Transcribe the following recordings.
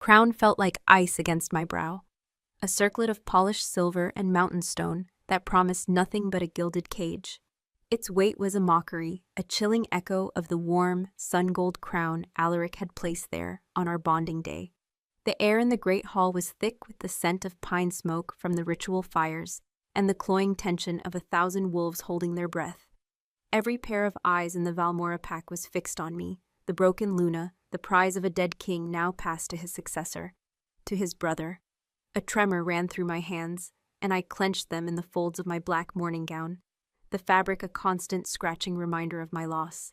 Crown felt like ice against my brow, a circlet of polished silver and mountain stone that promised nothing but a gilded cage. Its weight was a mockery, a chilling echo of the warm, sun-gold crown Alaric had placed there on our bonding day. The air in the great hall was thick with the scent of pine smoke from the ritual fires and the cloying tension of 1,000 wolves holding their breath. Every pair of eyes in the Valmora pack was fixed on me. The broken Luna, the prize of a dead king, now passed to his successor, to his brother. A tremor ran through my hands, and I clenched them in the folds of my black morning gown, the fabric a constant scratching reminder of my loss.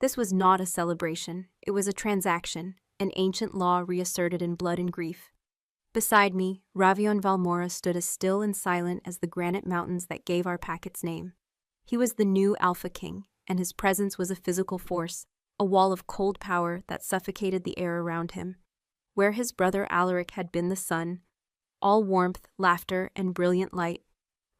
This was not a celebration, it was a transaction, an ancient law reasserted in blood and grief. Beside me, Ravion Valmora stood as still and silent as the granite mountains that gave our pack its name. He was the new Alpha King, and his presence was a physical force, a wall of cold power that suffocated the air around him. Where his brother Alaric had been the sun, all warmth, laughter, and brilliant light,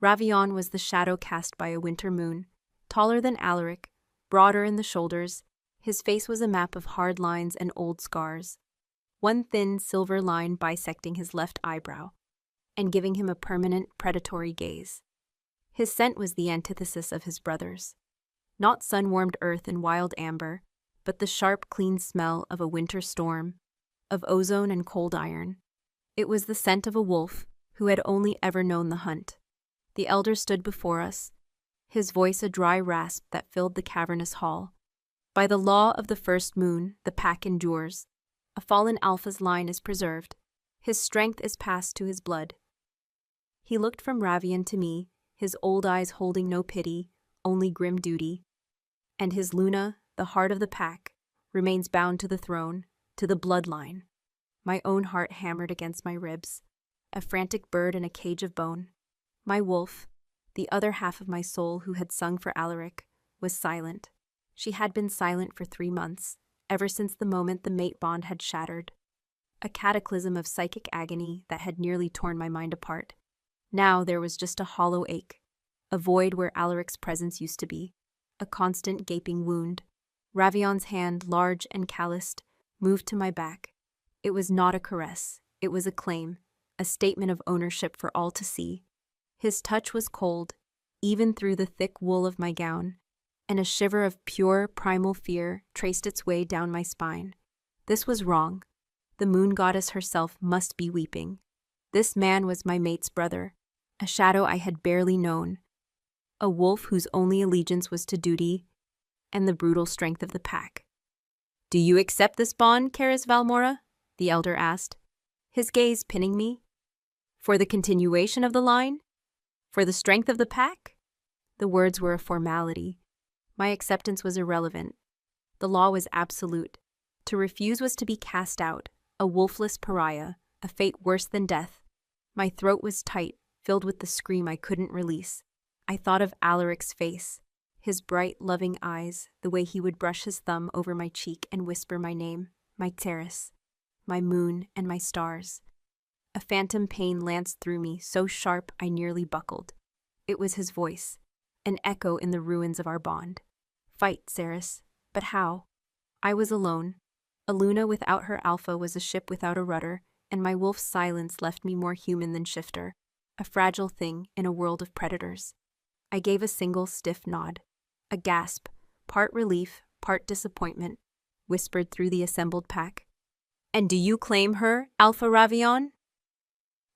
Ravion was the shadow cast by a winter moon. Taller than Alaric, broader in the shoulders, his face was a map of hard lines and old scars, one thin silver line bisecting his left eyebrow and giving him a permanent predatory gaze. His scent was the antithesis of his brother's. Not sun-warmed earth and wild amber, but the sharp, clean smell of a winter storm, of ozone and cold iron. It was the scent of a wolf who had only ever known the hunt. The elder stood before us, his voice a dry rasp that filled the cavernous hall. By the law of the first moon, the pack endures. A fallen alpha's line is preserved. His strength is passed to his blood. He looked from Ravion to me, his old eyes holding no pity, only grim duty. And his Luna, the heart of the pack, remains bound to the throne, to the bloodline. My own heart hammered against my ribs, a frantic bird in a cage of bone. My wolf, the other half of my soul who had sung for Alaric, was silent. She had been silent for 3 months, ever since the moment the mate bond had shattered. A cataclysm of psychic agony that had nearly torn my mind apart. Now there was just a hollow ache, a void where Alaric's presence used to be, a constant gaping wound. Ravion's hand, large and calloused, moved to my back. It was not a caress, it was a claim, a statement of ownership for all to see. His touch was cold, even through the thick wool of my gown, and a shiver of pure, primal fear traced its way down my spine. This was wrong. The moon goddess herself must be weeping. This man was my mate's brother, a shadow I had barely known, a wolf whose only allegiance was to duty and the brutal strength of the pack. "Do you accept this bond, Caris Valmora?" the elder asked, his gaze pinning me. "For the continuation of the line? For the strength of the pack?" The words were a formality. My acceptance was irrelevant. The law was absolute. To refuse was to be cast out, a wolfless pariah, a fate worse than death. My throat was tight, filled with the scream I couldn't release. I thought of Alaric's face, his bright, loving eyes, the way he would brush his thumb over my cheek and whisper my name, my Teres, my moon and my stars. A phantom pain lanced through me, so sharp I nearly buckled. It was his voice, an echo in the ruins of our bond. "Fight, Ceres." But how? I was alone. A Luna without her alpha was a ship without a rudder, and my wolf's silence left me more human than shifter, a fragile thing in a world of predators. I gave a single stiff nod. A gasp, part relief, part disappointment, whispered through the assembled pack. "And do you claim her, Alpha Ravion?"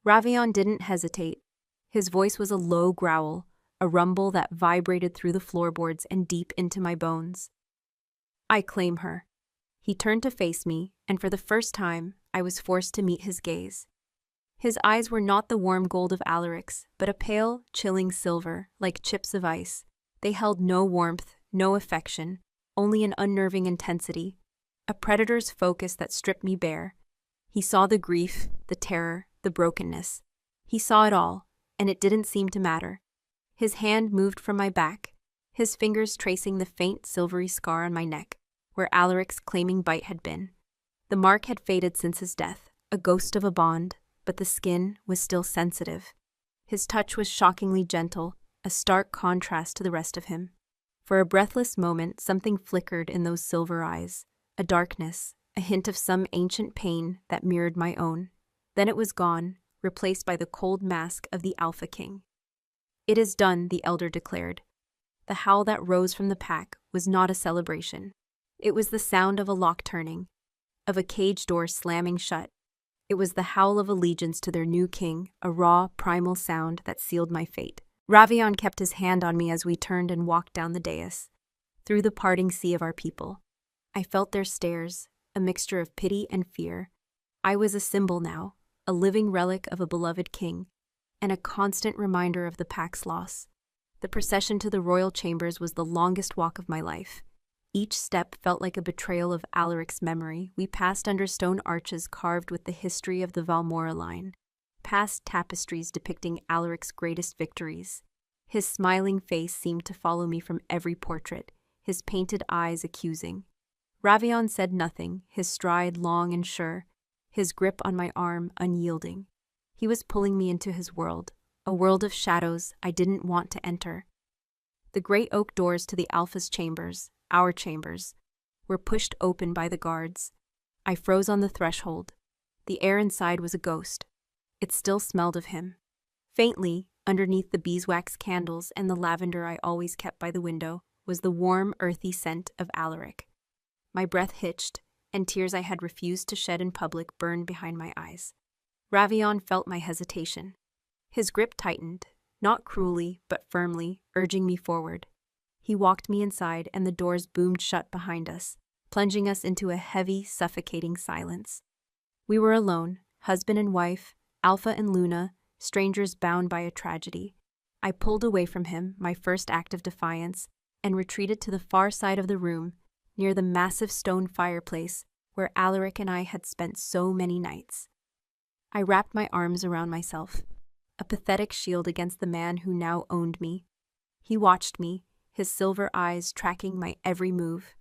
Ravion didn't hesitate. His voice was a low growl, a rumble that vibrated through the floorboards and deep into my bones. "I claim her." He turned to face me, and for the first time, I was forced to meet his gaze. His eyes were not the warm gold of Alaric's, but a pale, chilling silver, like chips of ice. They held no warmth, no affection, only an unnerving intensity, a predator's focus that stripped me bare. He saw the grief, the terror, the brokenness. He saw it all, and it didn't seem to matter. His hand moved from my back, his fingers tracing the faint silvery scar on my neck, where Alaric's claiming bite had been. The mark had faded since his death, a ghost of a bond, but the skin was still sensitive. His touch was shockingly gentle, a stark contrast to the rest of him. For a breathless moment, something flickered in those silver eyes, a darkness, a hint of some ancient pain that mirrored my own. Then it was gone, replaced by the cold mask of the Alpha King. "It is done," the elder declared. The howl that rose from the pack was not a celebration. It was the sound of a lock turning, of a cage door slamming shut. It was the howl of allegiance to their new king, a raw, primal sound that sealed my fate. Ravion kept his hand on me as we turned and walked down the dais, through the parting sea of our people. I felt their stares, a mixture of pity and fear. I was a symbol now, a living relic of a beloved king, and a constant reminder of the pack's loss. The procession to the royal chambers was the longest walk of my life. Each step felt like a betrayal of Alaric's memory. We passed under stone arches carved with the history of the Valmora line, past tapestries depicting Alaric's greatest victories. His smiling face seemed to follow me from every portrait, his painted eyes accusing. Ravion said nothing, his stride long and sure, his grip on my arm unyielding. He was pulling me into his world, a world of shadows I didn't want to enter. The great oak doors to the Alpha's chambers, our chambers, were pushed open by the guards. I froze on the threshold. The air inside was a ghost. It still smelled of him. Faintly, underneath the beeswax candles and the lavender I always kept by the window, was the warm, earthy scent of Alaric. My breath hitched, and tears I had refused to shed in public burned behind my eyes. Ravion felt my hesitation. His grip tightened, not cruelly, but firmly, urging me forward. He walked me inside, and the doors boomed shut behind us, plunging us into a heavy, suffocating silence. We were alone, husband and wife, Alpha and Luna, strangers bound by a tragedy. I pulled away from him, my first act of defiance, and retreated to the far side of the room, near the massive stone fireplace where Alaric and I had spent so many nights. I wrapped my arms around myself, a pathetic shield against the man who now owned me. He watched me, his silver eyes tracking my every move.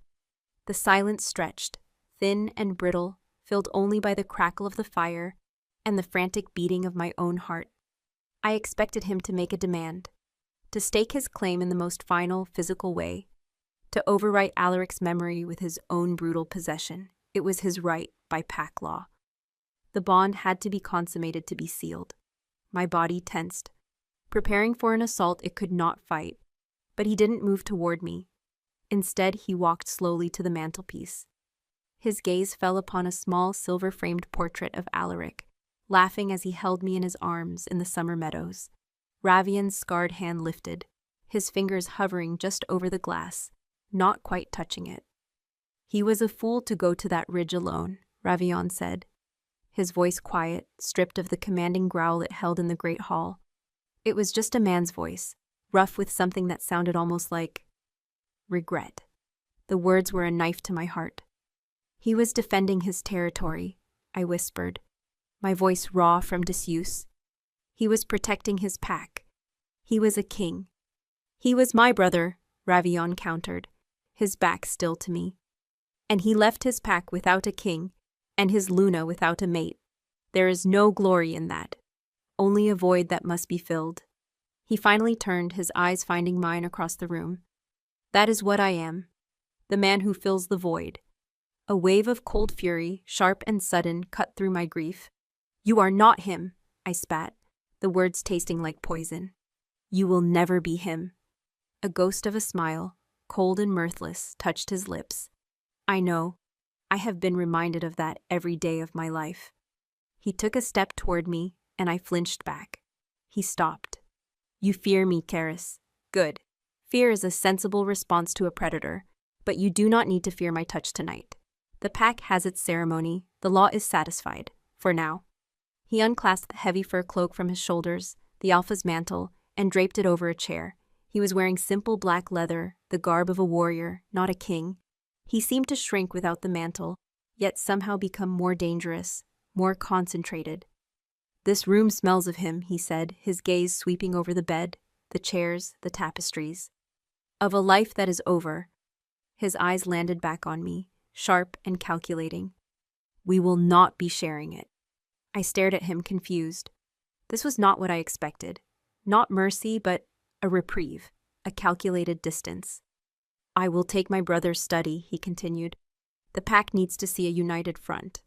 The silence stretched, thin and brittle, filled only by the crackle of the fire and the frantic beating of my own heart. I expected him to make a demand, to stake his claim in the most final, physical way, to overwrite Alaric's memory with his own brutal possession. It was his right by pack law. The bond had to be consummated to be sealed. My body tensed, preparing for an assault it could not fight, but he didn't move toward me. Instead, he walked slowly to the mantelpiece. His gaze fell upon a small silver-framed portrait of Alaric, laughing as he held me in his arms in the summer meadows. Ravion's scarred hand lifted, his fingers hovering just over the glass, not quite touching it. "He was a fool to go to that ridge alone," Ravion said, his voice quiet, stripped of the commanding growl it held in the great hall. It was just a man's voice, rough with something that sounded almost like regret. The words were a knife to my heart. "He was defending his territory," I whispered, my voice raw from disuse. "He was protecting his pack. He was a king." "He was my brother," Ravion countered, his back still to me. "And he left his pack without a king, and his Luna without a mate. There is no glory in that, only a void that must be filled." He finally turned, his eyes finding mine across the room. "That is what I am, the man who fills the void." A wave of cold fury, sharp and sudden, cut through my grief. "You are not him," I spat, the words tasting like poison. "You will never be him." A ghost of a smile, cold and mirthless, touched his lips. "I know. I have been reminded of that every day of my life." He took a step toward me, and I flinched back. He stopped. "You fear me, Karis. Good. Fear is a sensible response to a predator, but you do not need to fear my touch tonight. The pack has its ceremony. The law is satisfied, for now." He unclasped the heavy fur cloak from his shoulders, the Alpha's mantle, and draped it over a chair. He was wearing simple black leather, the garb of a warrior, not a king. He seemed to shrink without the mantle, yet somehow become more dangerous, more concentrated. "This room smells of him," he said, his gaze sweeping over the bed, the chairs, the tapestries. "Of a life that is over." His eyes landed back on me, sharp and calculating. "We will not be sharing it." I stared at him, confused. This was not what I expected. Not mercy, but a reprieve, a calculated distance. "I will take my brother's study," he continued. The pack needs to see a united front.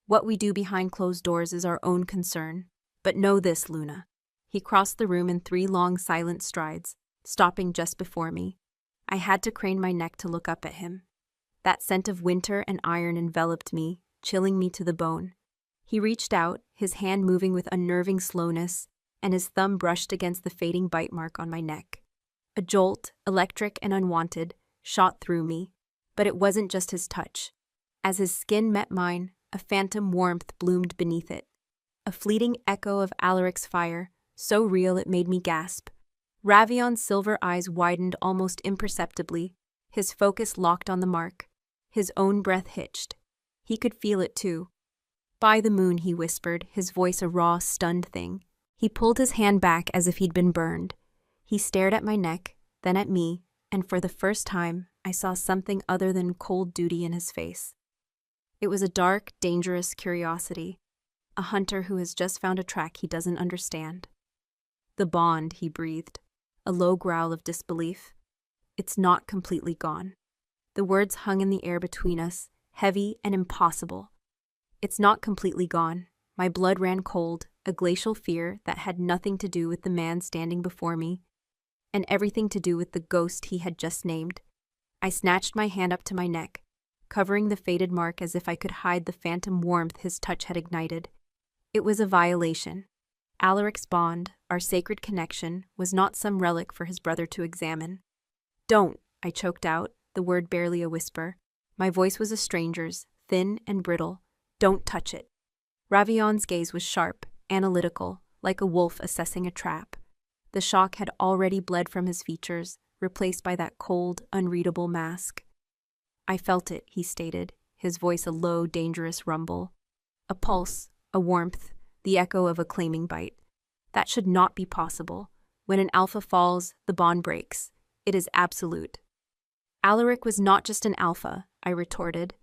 What we do behind closed doors is our own concern. But know this, Luna. He crossed the room in 3 long, silent strides, stopping just before me. I had to crane my neck to look up at him. That scent of winter and iron enveloped me, chilling me to the bone. He reached out, his hand moving with unnerving slowness, and his thumb brushed against the fading bite mark on my neck. A jolt, electric and unwanted, shot through me, but it wasn't just his touch. As his skin met mine, a phantom warmth bloomed beneath it. A fleeting echo of Alaric's fire, so real it made me gasp. Ravion's silver eyes widened almost imperceptibly, his focus locked on the mark. His own breath hitched. He could feel it too. "By the moon," he whispered, his voice a raw, stunned thing. He pulled his hand back as if he'd been burned. He stared at my neck, then at me, and for the first time, I saw something other than cold duty in his face. It was a dark, dangerous curiosity. A hunter who has just found a track he doesn't understand. "The bond," he breathed, a low growl of disbelief. "It's not completely gone." The words hung in the air between us, heavy and impossible. It's not completely gone. My blood ran cold, a glacial fear that had nothing to do with the man standing before me, and everything to do with the ghost he had just named. I snatched my hand up to my neck, covering the faded mark as if I could hide the phantom warmth his touch had ignited. It was a violation. Alaric's bond, our sacred connection, was not some relic for his brother to examine. "Don't," I choked out, the word barely a whisper. My voice was a stranger's, thin and brittle. "Don't touch it." Ravion's gaze was sharp, analytical, like a wolf assessing a trap. The shock had already bled from his features, replaced by that cold, unreadable mask. "I felt it," he stated, his voice a low, dangerous rumble. "A pulse, a warmth, the echo of a claiming bite. That should not be possible. When an alpha falls, the bond breaks. It is absolute." "Alaric was not just an alpha," I retorted,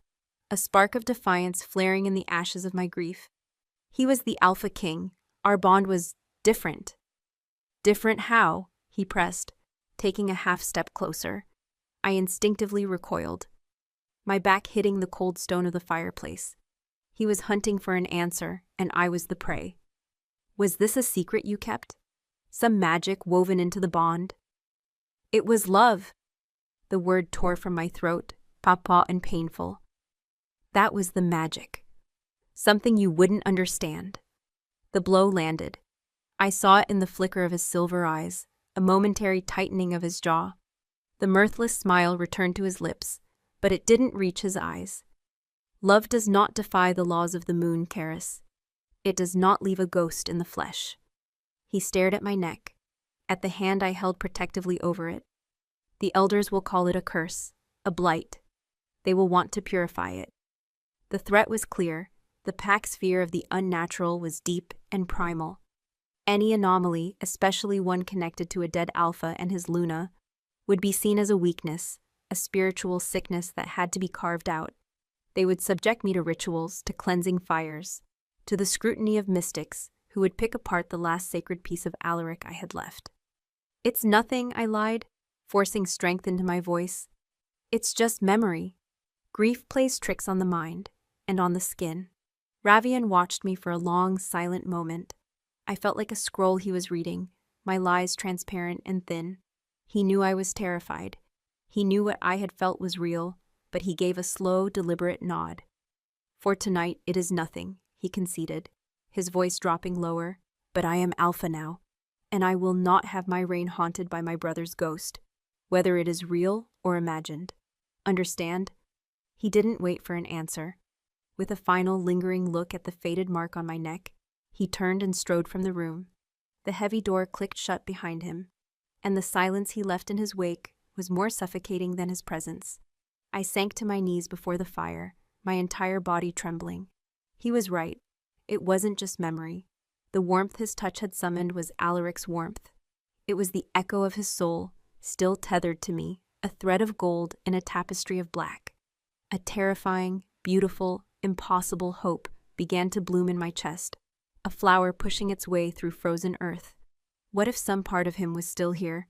a spark of defiance flaring in the ashes of my grief. "He was the Alpha King. Our bond was different." "Different how?" he pressed, taking a half-step closer. I instinctively recoiled, my back hitting the cold stone of the fireplace. He was hunting for an answer, and I was the prey. "Was this a secret you kept? Some magic woven into the bond?" "It was love." The word tore from my throat, papa and painful. "That was the magic. Something you wouldn't understand." The blow landed. I saw it in the flicker of his silver eyes, a momentary tightening of his jaw. The mirthless smile returned to his lips, but it didn't reach his eyes. "Love does not defy the laws of the moon, Karis. It does not leave a ghost in the flesh." He stared at my neck, at the hand I held protectively over it. "The elders will call it a curse, a blight. They will want to purify it." The threat was clear. The pack's fear of the unnatural was deep and primal. Any anomaly, especially one connected to a dead alpha and his Luna, would be seen as a weakness, a spiritual sickness that had to be carved out. They would subject me to rituals, to cleansing fires, to the scrutiny of mystics who would pick apart the last sacred piece of Alaric I had left. "It's nothing," I lied, forcing strength into my voice. "It's just memory." Grief plays tricks on the mind, and on the skin. Ravion watched me for a long, silent moment. I felt like a scroll he was reading, my lies transparent and thin. He knew I was terrified. He knew what I had felt was real, but he gave a slow, deliberate nod. "For tonight, it is nothing," he conceded, his voice dropping lower. "But I am Alpha now, and I will not have my reign haunted by my brother's ghost, whether it is real or imagined. Understand?" He didn't wait for an answer. With a final lingering look at the faded mark on my neck, he turned and strode from the room. The heavy door clicked shut behind him, and the silence he left in his wake was more suffocating than his presence. I sank to my knees before the fire, my entire body trembling. He was right. It wasn't just memory. The warmth his touch had summoned was Alaric's warmth. It was the echo of his soul, still tethered to me, a thread of gold in a tapestry of black. A terrifying, beautiful, impossible hope began to bloom in my chest, a flower pushing its way through frozen earth. What if some part of him was still here?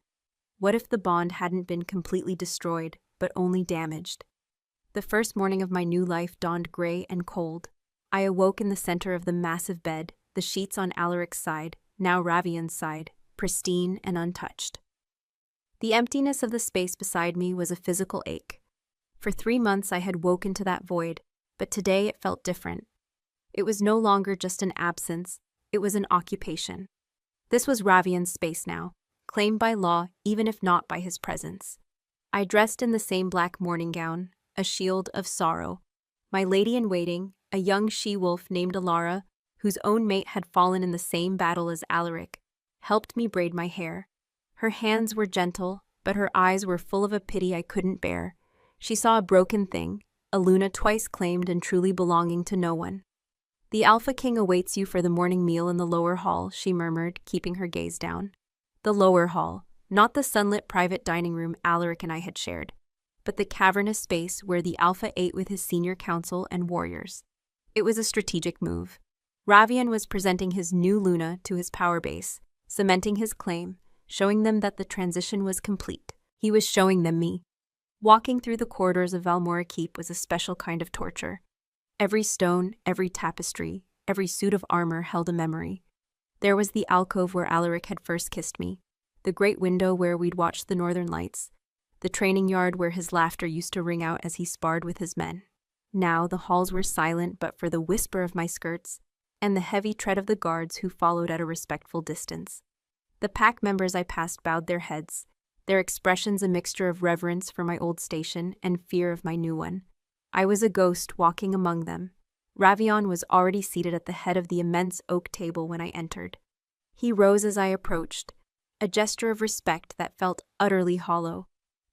What if the bond hadn't been completely destroyed, but only damaged? The first morning of my new life dawned gray and cold. I awoke in the center of the massive bed, the sheets on Alaric's side, now Ravion's side, pristine and untouched. The emptiness of the space beside me was a physical ache. For 3 months I had woken to that void, but today it felt different. It was no longer just an absence, it was an occupation. This was Ravion's space now, claimed by law even if not by his presence. I dressed in the same black morning gown, a shield of sorrow. My lady-in-waiting, a young she-wolf named Alara, whose own mate had fallen in the same battle as Alaric, helped me braid my hair. Her hands were gentle, but her eyes were full of a pity I couldn't bear. She saw a broken thing, a Luna twice claimed and truly belonging to no one. "The Alpha King awaits you for the morning meal in the lower hall," she murmured, keeping her gaze down. The lower hall, not the sunlit private dining room Alaric and I had shared, but the cavernous space where the Alpha ate with his senior council and warriors. It was a strategic move. Ravion was presenting his new Luna to his power base, cementing his claim, showing them that the transition was complete. He was showing them me. Walking through the corridors of Valmora Keep was a special kind of torture. Every stone, every tapestry, every suit of armor held a memory. There was the alcove where Alaric had first kissed me, the great window where we'd watched the northern lights, the training yard where his laughter used to ring out as he sparred with his men. Now the halls were silent but for the whisper of my skirts and the heavy tread of the guards who followed at a respectful distance. The pack members I passed bowed their heads, their expressions a mixture of reverence for my old station and fear of my new one. I was a ghost walking among them. Ravion was already seated at the head of the immense oak table when I entered. He rose as I approached, a gesture of respect that felt utterly hollow.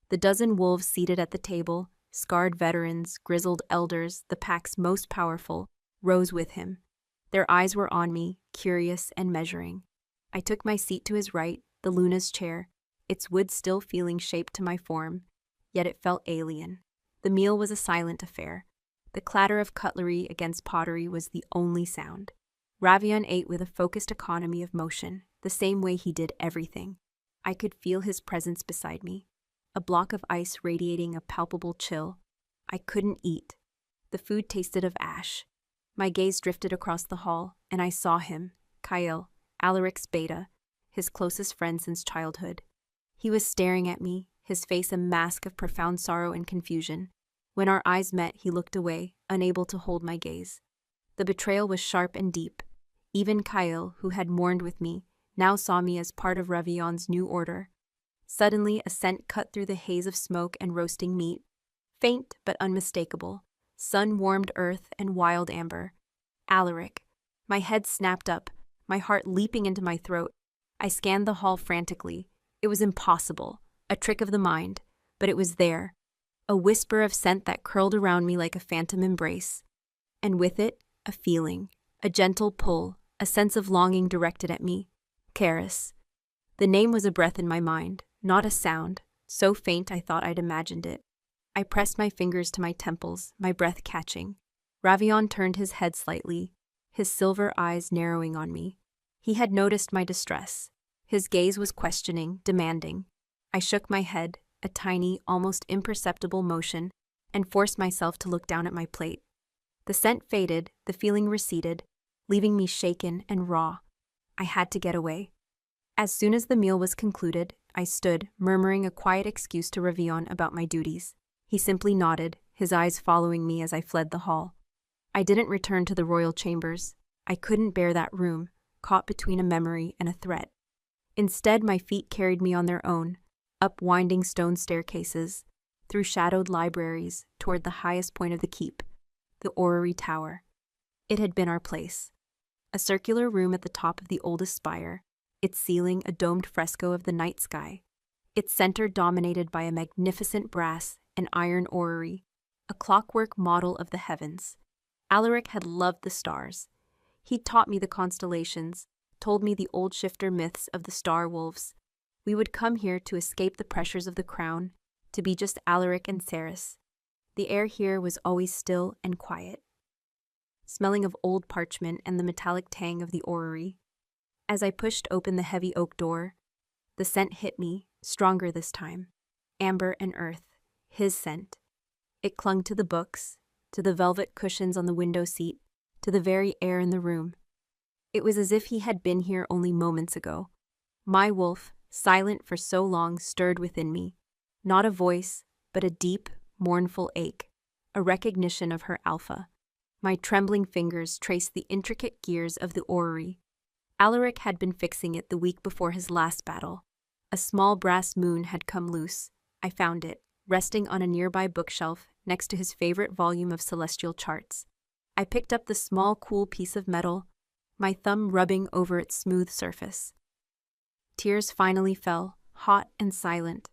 The dozen wolves seated at the table, scarred veterans, grizzled elders, the pack's most powerful, rose with him. Their eyes were on me, curious and measuring. I took my seat to his right, the Luna's chair, its wood still feeling shaped to my form, yet it felt alien. The meal was a silent affair. The clatter of cutlery against pottery was the only sound. Ravion ate with a focused economy of motion, the same way he did everything. I could feel his presence beside me, a block of ice radiating a palpable chill. I couldn't eat. The food tasted of ash. My gaze drifted across the hall, and I saw him, Kyle, Alaric's beta, his closest friend since childhood. He was staring at me, his face a mask of profound sorrow and confusion. When our eyes met, he looked away, unable to hold my gaze. The betrayal was sharp and deep. Even Kyle, who had mourned with me, now saw me as part of Ravion's new order. Suddenly, a scent cut through the haze of smoke and roasting meat. Faint but unmistakable. Sun-warmed earth and wild amber. Alaric. My head snapped up, my heart leaping into my throat. I scanned the hall frantically. It was impossible. A trick of the mind. But it was there. A whisper of scent that curled around me like a phantom embrace. And with it, a feeling. A gentle pull. A sense of longing directed at me. Karis. The name was a breath in my mind, not a sound, so faint I thought I'd imagined it. I pressed my fingers to my temples, my breath catching. Ravion turned his head slightly, his silver eyes narrowing on me. He had noticed my distress. His gaze was questioning, demanding. I shook my head, a tiny, almost imperceptible motion, and forced myself to look down at my plate. The scent faded, the feeling receded, leaving me shaken and raw. I had to get away. As soon as the meal was concluded, I stood, murmuring a quiet excuse to Ravion about my duties. He simply nodded, his eyes following me as I fled the hall. I didn't return to the royal chambers. I couldn't bear that room, caught between a memory and a threat. Instead, my feet carried me on their own, up winding stone staircases, through shadowed libraries, toward the highest point of the keep, the orrery tower. It had been our place. A circular room at the top of the oldest spire, its ceiling a domed fresco of the night sky, its center dominated by a magnificent brass and iron orrery, a clockwork model of the heavens. Alaric had loved the stars. He'd taught me the constellations, told me the old shifter myths of the star wolves. We would come here to escape the pressures of the crown, to be just Alaric and Ceres. The air here was always still and quiet, smelling of old parchment and the metallic tang of the orrery. As I pushed open the heavy oak door, the scent hit me, stronger this time. Amber and earth, his scent. It clung to the books, to the velvet cushions on the window seat, to the very air in the room. It was as if he had been here only moments ago. My wolf, silent for so long, stirred within me. Not a voice, but a deep, mournful ache, a recognition of her alpha. My trembling fingers traced the intricate gears of the orrery. Alaric had been fixing it the week before his last battle. A small brass moon had come loose. I found it, resting on a nearby bookshelf next to his favorite volume of celestial charts. I picked up the small, cool piece of metal, my thumb rubbing over its smooth surface. Tears finally fell, hot and silent,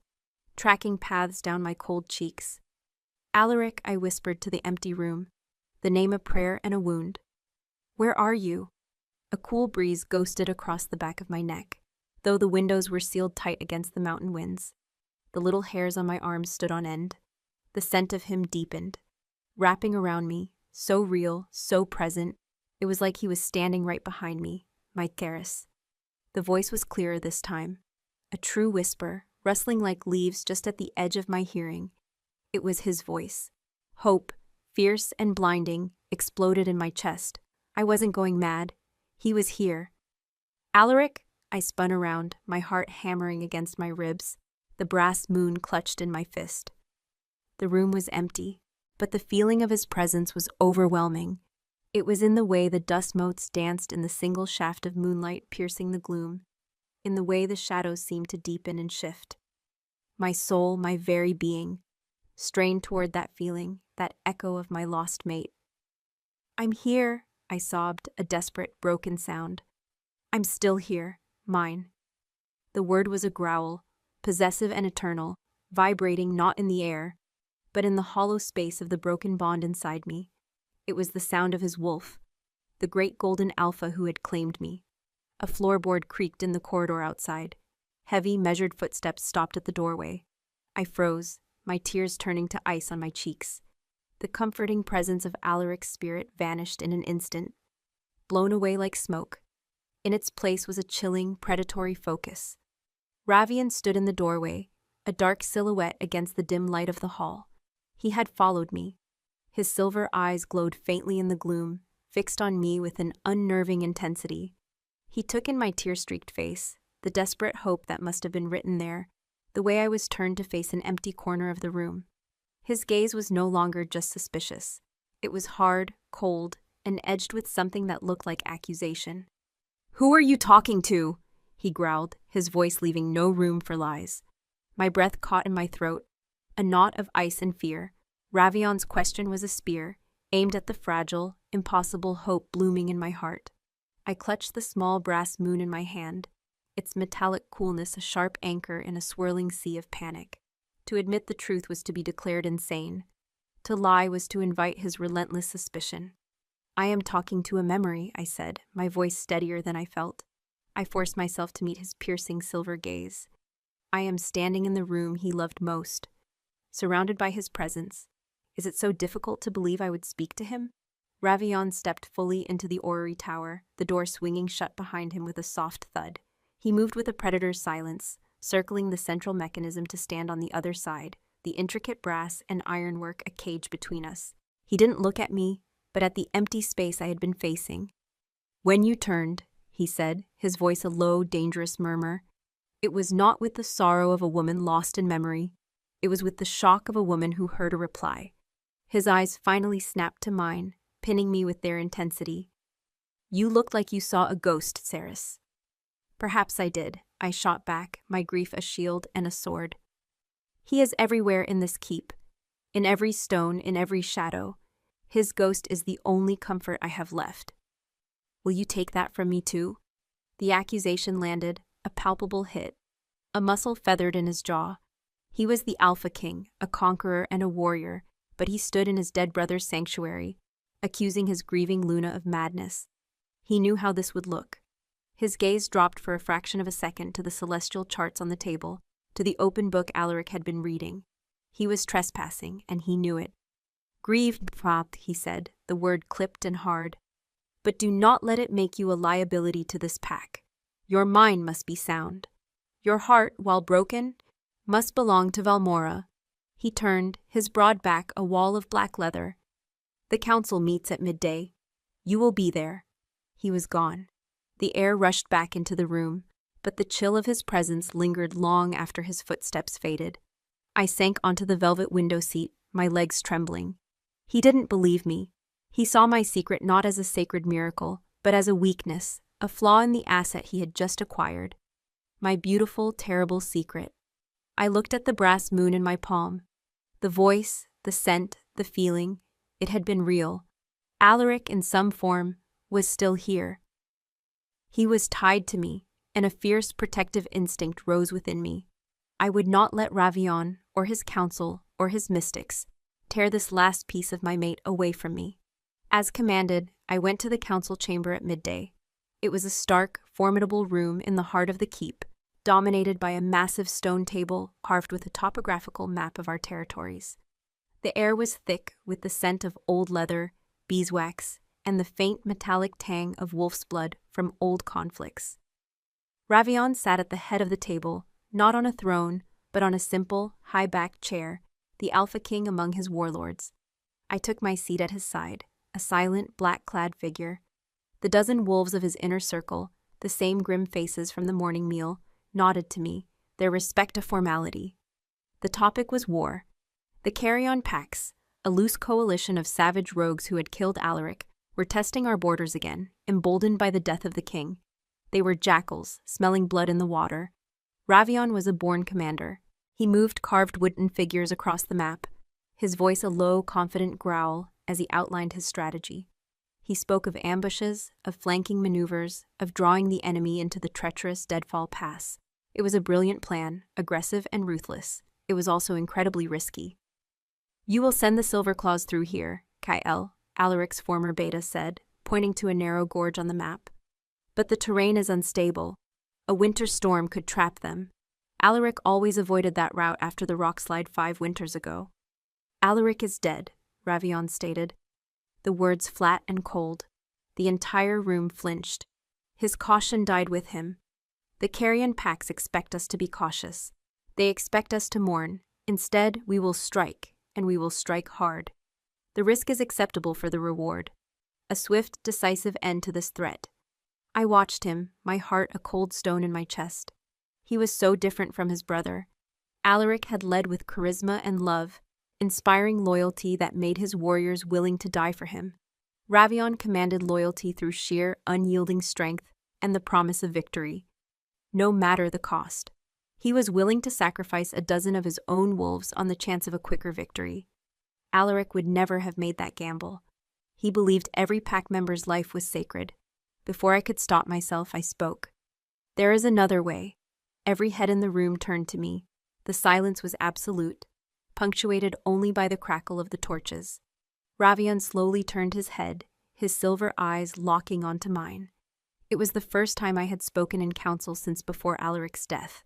tracking paths down my cold cheeks. Alaric, I whispered to the empty room, the name a prayer and a wound. Where are you? A cool breeze ghosted across the back of my neck, though the windows were sealed tight against the mountain winds. The little hairs on my arms stood on end. The scent of him deepened, wrapping around me, so real, so present. It was like he was standing right behind me, my Theris. The voice was clearer this time, a true whisper, rustling like leaves just at the edge of my hearing. It was his voice. Hope, fierce and blinding, exploded in my chest. I wasn't going mad. He was here. Alaric, I spun around, my heart hammering against my ribs, the brass moon clutched in my fist. The room was empty, but the feeling of his presence was overwhelming. It was in the way the dust motes danced in the single shaft of moonlight piercing the gloom, in the way the shadows seemed to deepen and shift. My soul, my very being, strained toward that feeling, that echo of my lost mate. I'm here, I sobbed, a desperate, broken sound. I'm still here, mine. The word was a growl, possessive and eternal, vibrating not in the air, but in the hollow space of the broken bond inside me. It was the sound of his wolf, the great golden alpha who had claimed me. A floorboard creaked in the corridor outside. Heavy, measured footsteps stopped at the doorway. I froze, my tears turning to ice on my cheeks. The comforting presence of Alaric's spirit vanished in an instant, blown away like smoke. In its place was a chilling, predatory focus. Ravian stood in the doorway, a dark silhouette against the dim light of the hall. He had followed me. His silver eyes glowed faintly in the gloom, fixed on me with an unnerving intensity. He took in my tear-streaked face, the desperate hope that must have been written there, the way I was turned to face an empty corner of the room. His gaze was no longer just suspicious. It was hard, cold, and edged with something that looked like accusation. "Who are you talking to?" he growled, his voice leaving no room for lies. My breath caught in my throat, a knot of ice and fear. Ravion's question was a spear, aimed at the fragile, impossible hope blooming in my heart. I clutched the small brass moon in my hand, its metallic coolness a sharp anchor in a swirling sea of panic. To admit the truth was to be declared insane. To lie was to invite his relentless suspicion. "I am talking to a memory," I said, my voice steadier than I felt. I forced myself to meet his piercing silver gaze. I am standing in the room he loved most, surrounded by his presence. Is it so difficult to believe I would speak to him? Ravion stepped fully into the orrery tower, the door swinging shut behind him with a soft thud. He moved with a predator's silence, circling the central mechanism to stand on the other side, the intricate brass and ironwork a cage between us. He didn't look at me, but at the empty space I had been facing. "When you turned," he said, his voice a low, dangerous murmur, "it was not with the sorrow of a woman lost in memory. It was with the shock of a woman who heard a reply." His eyes finally snapped to mine, pinning me with their intensity. "You looked like you saw a ghost, Ceres." "Perhaps I did," I shot back, my grief a shield and a sword. "He is everywhere in this keep, in every stone, in every shadow. His ghost is the only comfort I have left. Will you take that from me too?" The accusation landed, a palpable hit. A muscle feathered in his jaw. He was the Alpha King, a conqueror and a warrior, but he stood in his dead brother's sanctuary, accusing his grieving Luna of madness. He knew how this would look. His gaze dropped for a fraction of a second to the celestial charts on the table, to the open book Alaric had been reading. He was trespassing, and he knew it. "Grieved, P'rath," he said, the word clipped and hard. "But do not let it make you a liability to this pack. Your mind must be sound. Your heart, while broken, must belong to Valmora." He turned, his broad back a wall of black leather. "The council meets at midday. You will be there." He was gone. The air rushed back into the room, but the chill of his presence lingered long after his footsteps faded. I sank onto the velvet window seat, my legs trembling. He didn't believe me. He saw my secret not as a sacred miracle, but as a weakness, a flaw in the asset he had just acquired. My beautiful, terrible secret. I looked at the brass moon in my palm. The voice, the scent, the feeling, it had been real. Alaric, in some form, was still here. He was tied to me, and a fierce protective instinct rose within me. I would not let Ravion, or his council, or his mystics, tear this last piece of my mate away from me. As commanded, I went to the council chamber at midday. It was a stark, formidable room in the heart of the keep, dominated by a massive stone table carved with a topographical map of our territories. The air was thick with the scent of old leather, beeswax, and the faint metallic tang of wolf's blood from old conflicts. Ravion sat at the head of the table, not on a throne, but on a simple, high-backed chair, the alpha king among his warlords. I took my seat at his side, a silent, black-clad figure. The dozen wolves of his inner circle, the same grim faces from the morning meal, nodded to me, their respect a formality. The topic was war. The carrion packs, a loose coalition of savage rogues who had killed Alaric, were testing our borders again, emboldened by the death of the king. They were jackals, smelling blood in the water. Ravion was a born commander. He moved carved wooden figures across the map, his voice a low, confident growl as he outlined his strategy. He spoke of ambushes, of flanking maneuvers, of drawing the enemy into the treacherous Deadfall Pass. It was a brilliant plan, aggressive and ruthless. It was also incredibly risky. "You will send the Silver Claws through here," Kyle, Alaric's former beta, said, pointing to a narrow gorge on the map. "But the terrain is unstable. A winter storm could trap them. Alaric always avoided that route after the rockslide 5 winters ago." "Alaric is dead," Ravion stated. The words flat and cold. The entire room flinched. His caution died with him. The carrion packs expect us to be cautious. They expect us to mourn. Instead, we will strike, and we will strike hard. The risk is acceptable for the reward. A swift, decisive end to this threat. I watched him, my heart a cold stone in my chest. He was so different from his brother. Alaric had led with charisma and love, inspiring loyalty that made his warriors willing to die for him. Ravion commanded loyalty through sheer, unyielding strength and the promise of victory. No matter the cost. He was willing to sacrifice a dozen of his own wolves on the chance of a quicker victory. Alaric would never have made that gamble. He believed every pack member's life was sacred. Before I could stop myself, I spoke. "There is another way." Every head in the room turned to me. The silence was absolute, punctuated only by the crackle of the torches. Ravion slowly turned his head, his silver eyes locking onto mine. It was the first time I had spoken in council since before Alaric's death.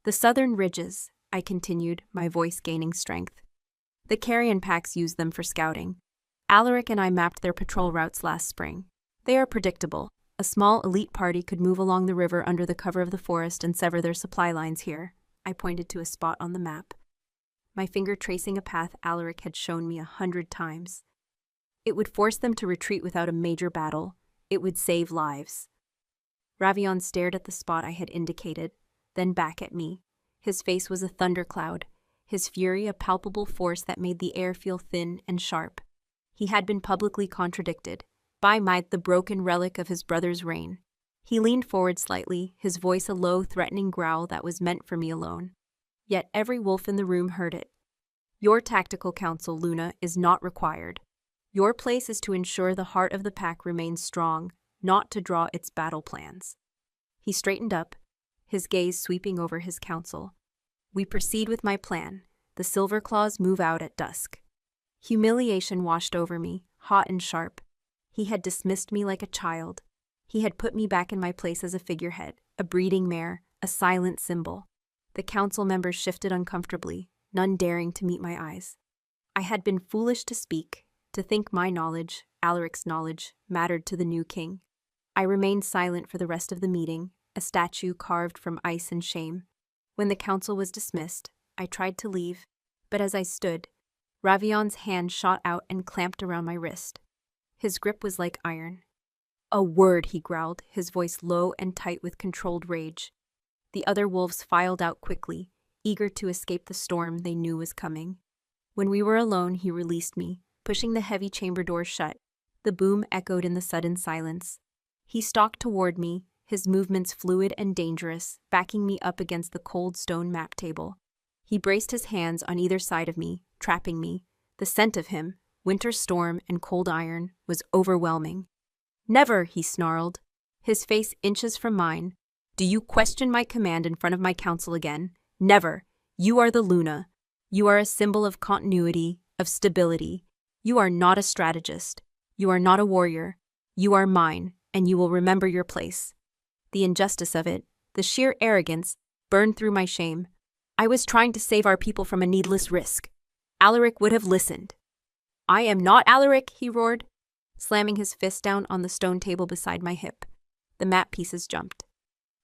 "The southern ridges," I continued, my voice gaining strength. "The carrion packs use them for scouting. Alaric and I mapped their patrol routes last spring. They are predictable. A small elite party could move along the river under the cover of the forest and sever their supply lines here." I pointed to a spot on the map, my finger tracing a path Alaric had shown me 100 times. "It would force them to retreat without a major battle. It would save lives." Ravion stared at the spot I had indicated, then back at me. His face was a thundercloud, his fury a palpable force that made the air feel thin and sharp. He had been publicly contradicted, by might the broken relic of his brother's reign. He leaned forward slightly, his voice a low, threatening growl that was meant for me alone. Yet every wolf in the room heard it. "Your tactical counsel, Luna, is not required. Your place is to ensure the heart of the pack remains strong, not to draw its battle plans." He straightened up, his gaze sweeping over his council. "We proceed with my plan. The Silver Claws move out at dusk." Humiliation washed over me, hot and sharp. He had dismissed me like a child. He had put me back in my place as a figurehead, a breeding mare, a silent symbol. The council members shifted uncomfortably, none daring to meet my eyes. I had been foolish to speak, to think my knowledge, Alaric's knowledge, mattered to the new king. I remained silent for the rest of the meeting, a statue carved from ice and shame. When the council was dismissed, I tried to leave, But as I stood, Ravion's hand shot out and clamped around my wrist. His grip was like iron. "A word," he growled, his voice low and tight with controlled rage. The other wolves filed out quickly, eager to escape the storm they knew was coming. When we were alone, he released me, pushing the heavy chamber door shut. The boom echoed in the sudden silence. He stalked toward me, his movements fluid and dangerous, backing me up against the cold stone map table. He braced his hands on either side of me, trapping me. The scent of him, winter storm and cold iron, was overwhelming. "Never," he snarled, his face inches from mine. "Do you question my command in front of my council again? Never. You are the Luna. You are a symbol of continuity, of stability. You are not a strategist. You are not a warrior. You are mine, and you will remember your place." The injustice of it, the sheer arrogance, burned through my shame. I was trying to save our people from a needless risk. Alaric would have listened. "I am not Alaric," he roared, slamming his fist down on the stone table beside my hip. The map pieces jumped.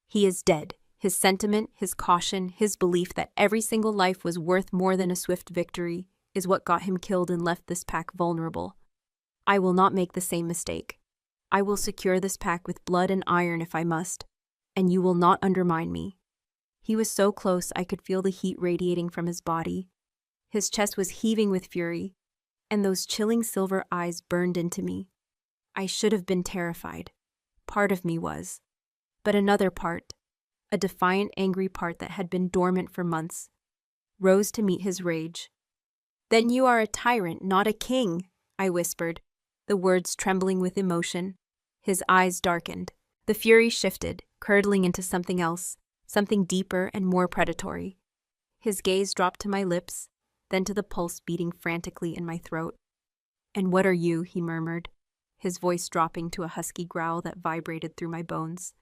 "He is dead." His sentiment, his caution, his belief that every single life was worth more than a swift victory is what got him killed and left this pack vulnerable. I will not make the same mistake. I will secure this pack with blood and iron if I must, and you will not undermine me. He was so close I could feel the heat radiating from his body. His chest was heaving with fury, and those chilling silver eyes burned into me. I should have been terrified. Part of me was. But another part, a defiant, angry part that had been dormant for months, rose to meet his rage. "Then you are a tyrant, not a king," I whispered, the words trembling with emotion. His eyes darkened. The fury shifted, curdling into something else, something deeper and more predatory. His gaze dropped to my lips, then to the pulse beating frantically in my throat. "And what are you?" he murmured, his voice dropping to a husky growl that vibrated through my bones.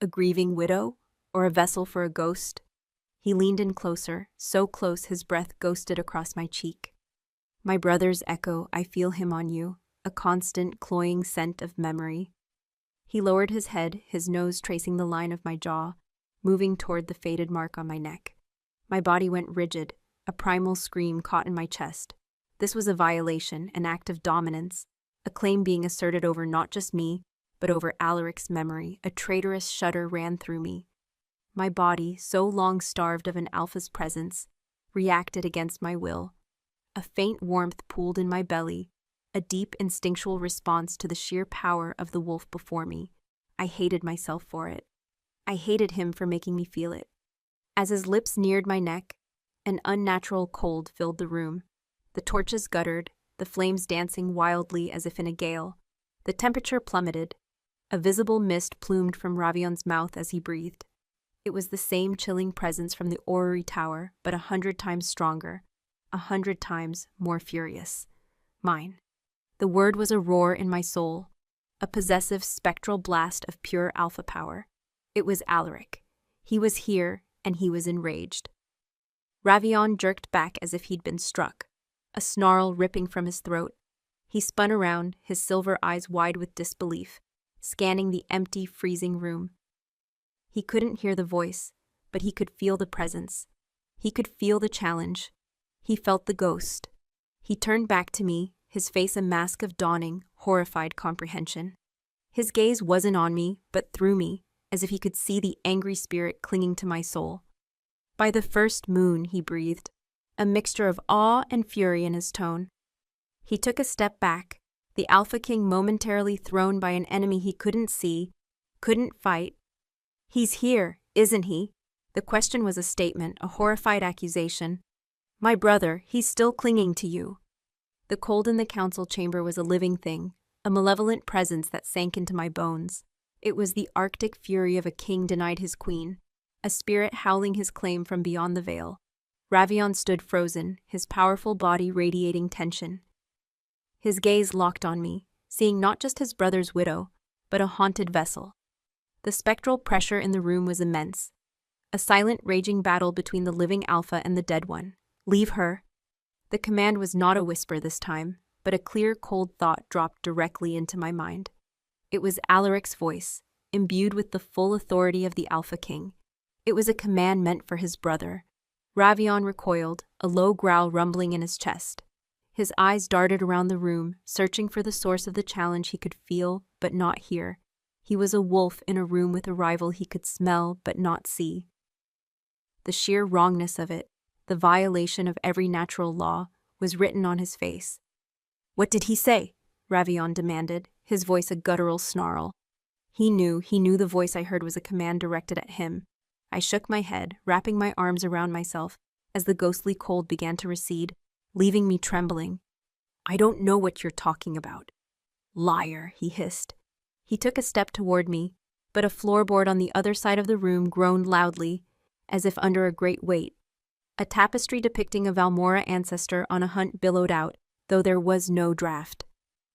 "A grieving widow? Or a vessel for a ghost?" He leaned in closer, so close his breath ghosted across my cheek. "My brother's echo, I feel him on you, a constant, cloying scent of memory." He lowered his head, his nose tracing the line of my jaw, moving toward the faded mark on my neck. My body went rigid, a primal scream caught in my chest. This was a violation, an act of dominance, a claim being asserted over not just me, but over Alaric's memory. A traitorous shudder ran through me. My body, so long starved of an alpha's presence, reacted against my will. A faint warmth pooled in my belly, a deep instinctual response to the sheer power of the wolf before me. I hated myself for it. I hated him for making me feel it. As his lips neared my neck, an unnatural cold filled the room. The torches guttered, the flames dancing wildly as if in a gale. The temperature plummeted. A visible mist plumed from Ravion's mouth as he breathed. It was the same chilling presence from the orrery tower, but 100 times stronger, 100 times more furious. Mine. The word was a roar in my soul, a possessive spectral blast of pure alpha power. It was Alaric. He was here, and he was enraged. Ravion jerked back as if he'd been struck, a snarl ripping from his throat. He spun around, his silver eyes wide with disbelief, scanning the empty, freezing room. He couldn't hear the voice, but he could feel the presence. He could feel the challenge. He felt the ghost. He turned back to me, his face a mask of dawning, horrified comprehension. His gaze wasn't on me, but through me, as if he could see the angry spirit clinging to my soul. "By the first moon," he breathed, a mixture of awe and fury in his tone. He took a step back, the Alpha King momentarily thrown by an enemy he couldn't see, couldn't fight. "He's here, isn't he?" The question was a statement, a horrified accusation. "My brother, he's still clinging to you." The cold in the council chamber was a living thing, a malevolent presence that sank into my bones. It was the arctic fury of a king denied his queen, a spirit howling his claim from beyond the veil. Ravion stood frozen, his powerful body radiating tension. His gaze locked on me, seeing not just his brother's widow, but a haunted vessel. The spectral pressure in the room was immense, a silent, raging battle between the living alpha and the dead one. "Leave her." The command was not a whisper this time, but a clear, cold thought dropped directly into my mind. It was Alaric's voice, imbued with the full authority of the Alpha King. It was a command meant for his brother, Ravion recoiled, a low growl rumbling in his chest. His eyes darted around the room, searching for the source of the challenge he could feel but not hear. He was a wolf in a room with a rival he could smell but not see. The sheer wrongness of it, the violation of every natural law, was written on his face. "What did he say?" Ravion demanded, his voice a guttural snarl. He knew the voice I heard was a command directed at him. I shook my head, wrapping my arms around myself as the ghostly cold began to recede, leaving me trembling. "I don't know what you're talking about." "Liar," he hissed. He took a step toward me, but a floorboard on the other side of the room groaned loudly, as if under a great weight. A tapestry depicting a Valmora ancestor on a hunt billowed out, though there was no draft.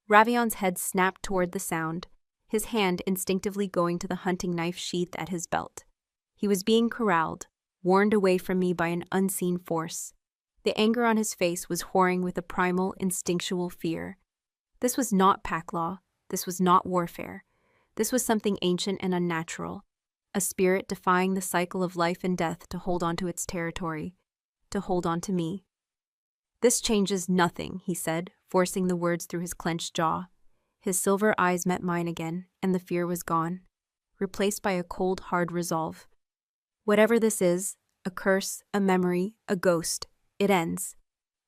Ravion's head snapped toward the sound, his hand instinctively going to the hunting knife sheathed at his belt. He was being corralled, warned away from me by an unseen force. The anger on his face was whoring with a primal, instinctual fear. This was not pack law. This was not warfare. This was something ancient and unnatural, a spirit defying the cycle of life and death to hold on to its territory, to hold on to me. "This changes nothing," he said, forcing the words through his clenched jaw. His silver eyes met mine again, and the fear was gone, replaced by a cold, hard resolve. "Whatever this is, a curse, a memory, a ghost, it ends.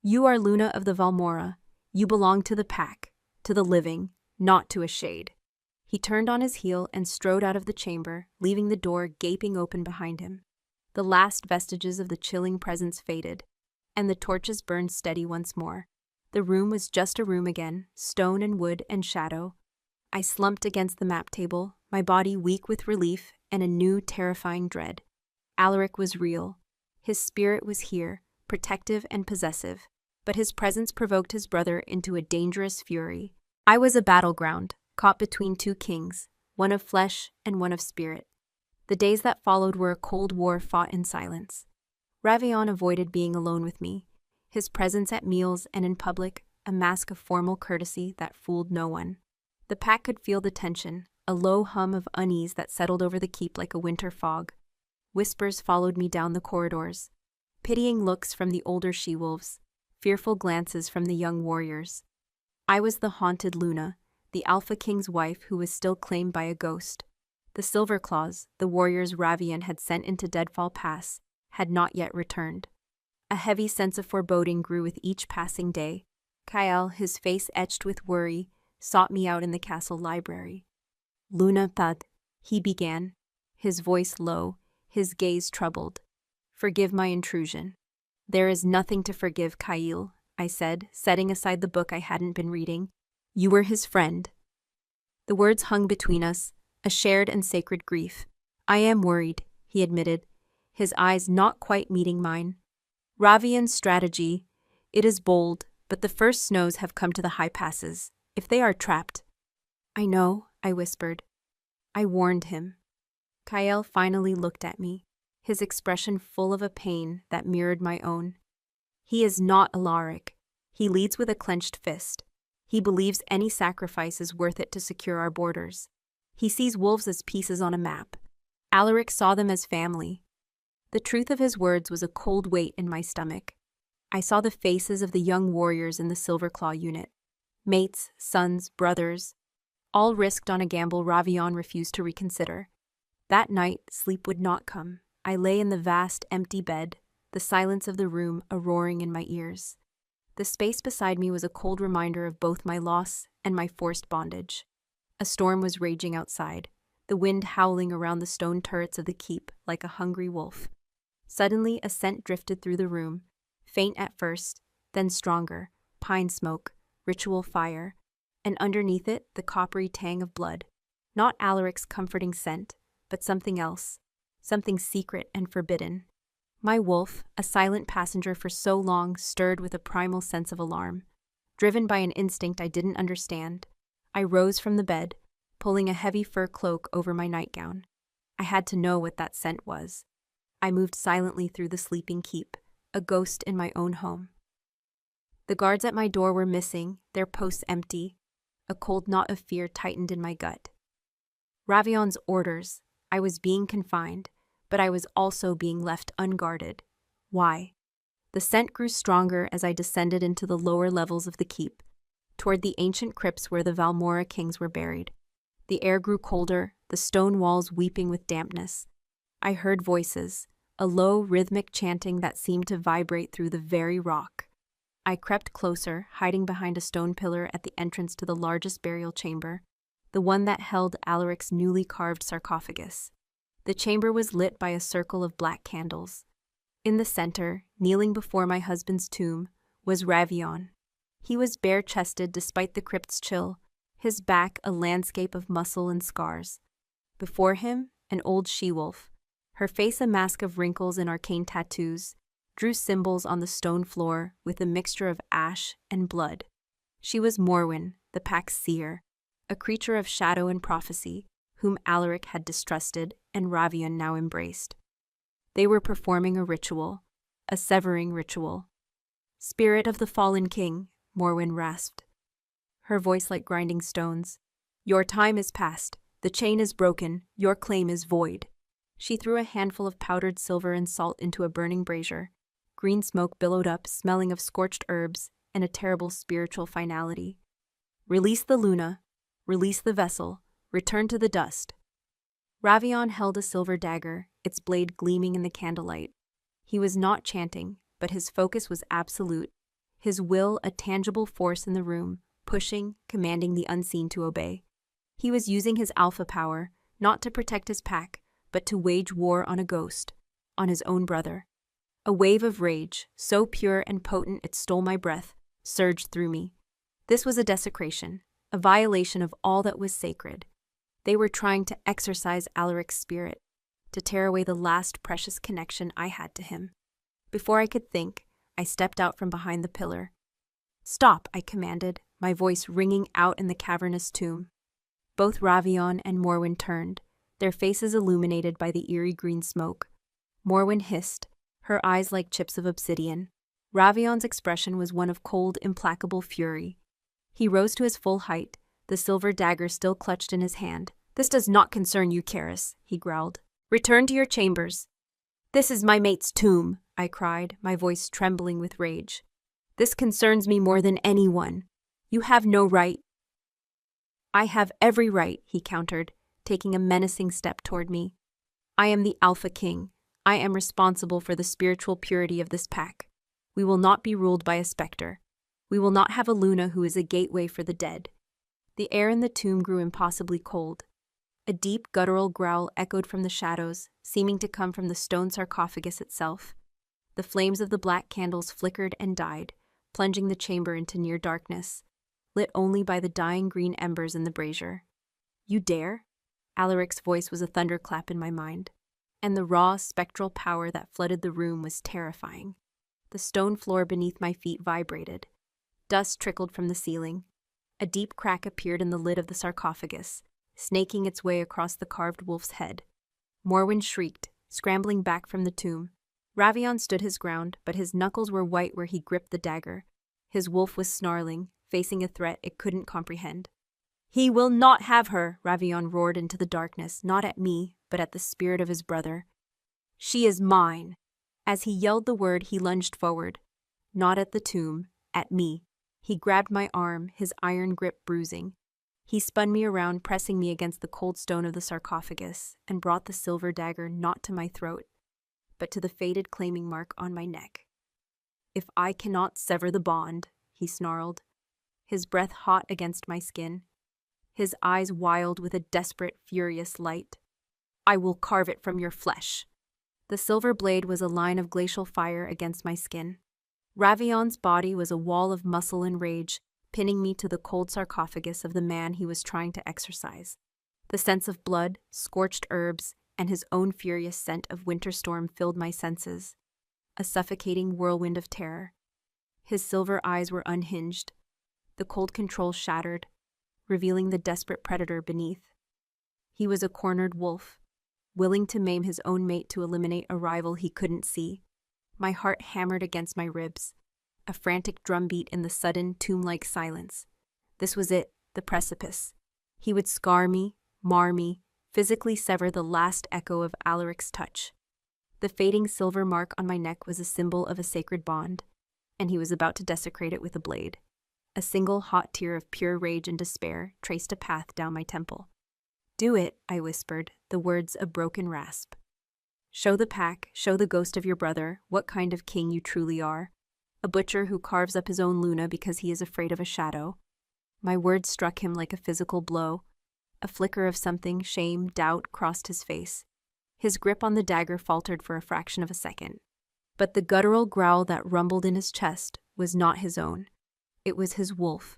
You are Luna of the Valmora. You belong to the pack, to the living, not to a shade." He turned on his heel and strode out of the chamber, leaving the door gaping open behind him. The last vestiges of the chilling presence faded, and the torches burned steady once more. The room was just a room again, stone and wood and shadow. I slumped against the map table, my body weak with relief and a new terrifying dread. Alaric was real. His spirit was here, protective and possessive, but his presence provoked his brother into a dangerous fury. I was a battleground, caught between two kings, one of flesh and one of spirit. The days that followed were a cold war fought in silence. Ravion avoided being alone with me, his presence at meals and in public a mask of formal courtesy that fooled no one. The pack could feel the tension, a low hum of unease that settled over the keep like a winter fog. Whispers followed me down the corridors, pitying looks from the older she-wolves, fearful glances from the young warriors. I was the haunted Luna, the Alpha King's wife who was still claimed by a ghost. The Silverclaws, the warriors Ravion had sent into Deadfall Pass, had not yet returned. A heavy sense of foreboding grew with each passing day. Kyle, his face etched with worry, sought me out in the castle library. "Luna Pad," he began, his voice low, his gaze troubled. "Forgive my intrusion." "There is nothing to forgive, Kyle," I said, setting aside the book I hadn't been reading. "You were his friend." The words hung between us, a shared and sacred grief. "I am worried," he admitted, his eyes not quite meeting mine. "Ravion's strategy, it is bold, but the first snows have come to the high passes. If they are trapped—" "I know," I whispered. "I warned him." Kyle finally looked at me, his expression full of a pain that mirrored my own. "He is not Alaric. He leads with a clenched fist. He believes any sacrifice is worth it to secure our borders. He sees wolves as pieces on a map. Alaric saw them as family." The truth of his words was a cold weight in my stomach. I saw the faces of the young warriors in the Silverclaw unit. Mates, sons, brothers, all risked on a gamble Ravion refused to reconsider. That night, sleep would not come. I lay in the vast, empty bed, the silence of the room a roaring in my ears. The space beside me was a cold reminder of both my loss and my forced bondage. A storm was raging outside, the wind howling around the stone turrets of the keep like a hungry wolf. Suddenly, a scent drifted through the room, faint at first, then stronger, pine smoke, ritual fire, and underneath it, the coppery tang of blood. Not Alaric's comforting scent, but something else, something secret and forbidden. My wolf, a silent passenger for so long, stirred with a primal sense of alarm. Driven by an instinct I didn't understand, I rose from the bed, pulling a heavy fur cloak over my nightgown. I had to know what that scent was. I moved silently through the sleeping keep, a ghost in my own home. The guards at my door were missing, their posts empty. A cold knot of fear tightened in my gut. Ravion's orders. I was being confined, but I was also being left unguarded. Why? The scent grew stronger as I descended into the lower levels of the keep, toward the ancient crypts where the Valmora kings were buried. The air grew colder, the stone walls weeping with dampness. I heard voices, a low, rhythmic chanting that seemed to vibrate through the very rock. I crept closer, hiding behind a stone pillar at the entrance to the largest burial chamber, the one that held Alaric's newly carved sarcophagus. The chamber was lit by a circle of black candles. In the center, kneeling before my husband's tomb, was Ravion. He was bare-chested despite the crypt's chill, his back a landscape of muscle and scars. Before him, an old she-wolf, her face a mask of wrinkles and arcane tattoos, drew symbols on the stone floor with a mixture of ash and blood. She was Morwen, the pack's seer, a creature of shadow and prophecy, whom Alaric had distrusted and Ravion now embraced. They were performing a ritual, a severing ritual. "Spirit of the fallen king," Morwen rasped, her voice like grinding stones. "Your time is past. The chain is broken. Your claim is void." She threw a handful of powdered silver and salt into a burning brazier. Green smoke billowed up, smelling of scorched herbs and a terrible spiritual finality. "Release the Luna. Release the vessel. Return to the dust." Ravion held a silver dagger, its blade gleaming in the candlelight. He was not chanting, but his focus was absolute, his will a tangible force in the room, pushing, commanding the unseen to obey. He was using his alpha power, not to protect his pack, but to wage war on a ghost, on his own brother. A wave of rage, so pure and potent it stole my breath, surged through me. This was a desecration, a violation of all that was sacred. They were trying to exorcise Alaric's spirit, to tear away the last precious connection I had to him. Before I could think, I stepped out from behind the pillar. "Stop," I commanded, my voice ringing out in the cavernous tomb. Both Ravion and Morwen turned, their faces illuminated by the eerie green smoke. Morwen hissed, her eyes like chips of obsidian. Ravion's expression was one of cold, implacable fury. He rose to his full height, the silver dagger still clutched in his hand. "This does not concern you, Karis," he growled. "Return to your chambers." "This is my mate's tomb," I cried, my voice trembling with rage. "This concerns me more than anyone. You have no right." "I have every right," he countered, taking a menacing step toward me. "I am the Alpha King. I am responsible for the spiritual purity of this pack. We will not be ruled by a specter. We will not have a Luna who is a gateway for the dead." The air in the tomb grew impossibly cold. A deep, guttural growl echoed from the shadows, seeming to come from the stone sarcophagus itself. The flames of the black candles flickered and died, plunging the chamber into near darkness, lit only by the dying green embers in the brazier. "You dare?" Alaric's voice was a thunderclap in my mind, and the raw, spectral power that flooded the room was terrifying. The stone floor beneath my feet vibrated. Dust trickled from the ceiling. A deep crack appeared in the lid of the sarcophagus, snaking its way across the carved wolf's head. Morwen shrieked, scrambling back from the tomb. Ravion stood his ground, but his knuckles were white where he gripped the dagger. His wolf was snarling, facing a threat it couldn't comprehend. "He will not have her," Ravion roared into the darkness, not at me, but at the spirit of his brother. "She is mine." As he yelled the word, he lunged forward. Not at the tomb, at me. He grabbed my arm, his iron grip bruising. He spun me around, pressing me against the cold stone of the sarcophagus, and brought the silver dagger not to my throat, but to the faded claiming mark on my neck. "If I cannot sever the bond," he snarled, his breath hot against my skin, his eyes wild with a desperate, furious light, "I will carve it from your flesh." The silver blade was a line of glacial fire against my skin. Ravion's body was a wall of muscle and rage, pinning me to the cold sarcophagus of the man he was trying to exorcise. The sense of blood, scorched herbs, and his own furious scent of winter storm filled my senses, a suffocating whirlwind of terror. His silver eyes were unhinged, the cold control shattered, revealing the desperate predator beneath. He was a cornered wolf, willing to maim his own mate to eliminate a rival he couldn't see. My heart hammered against my ribs, a frantic drumbeat in the sudden, tomb-like silence. This was it, the precipice. He would scar me, mar me, physically sever the last echo of Alaric's touch. The fading silver mark on my neck was a symbol of a sacred bond, and he was about to desecrate it with a blade. A single hot tear of pure rage and despair traced a path down my temple. "Do it," I whispered, the words a broken rasp. "Show the pack, show the ghost of your brother, what kind of king you truly are. A butcher who carves up his own Luna because he is afraid of a shadow." My words struck him like a physical blow. A flicker of something, shame, doubt, crossed his face. His grip on the dagger faltered for a fraction of a second. But the guttural growl that rumbled in his chest was not his own. It was his wolf,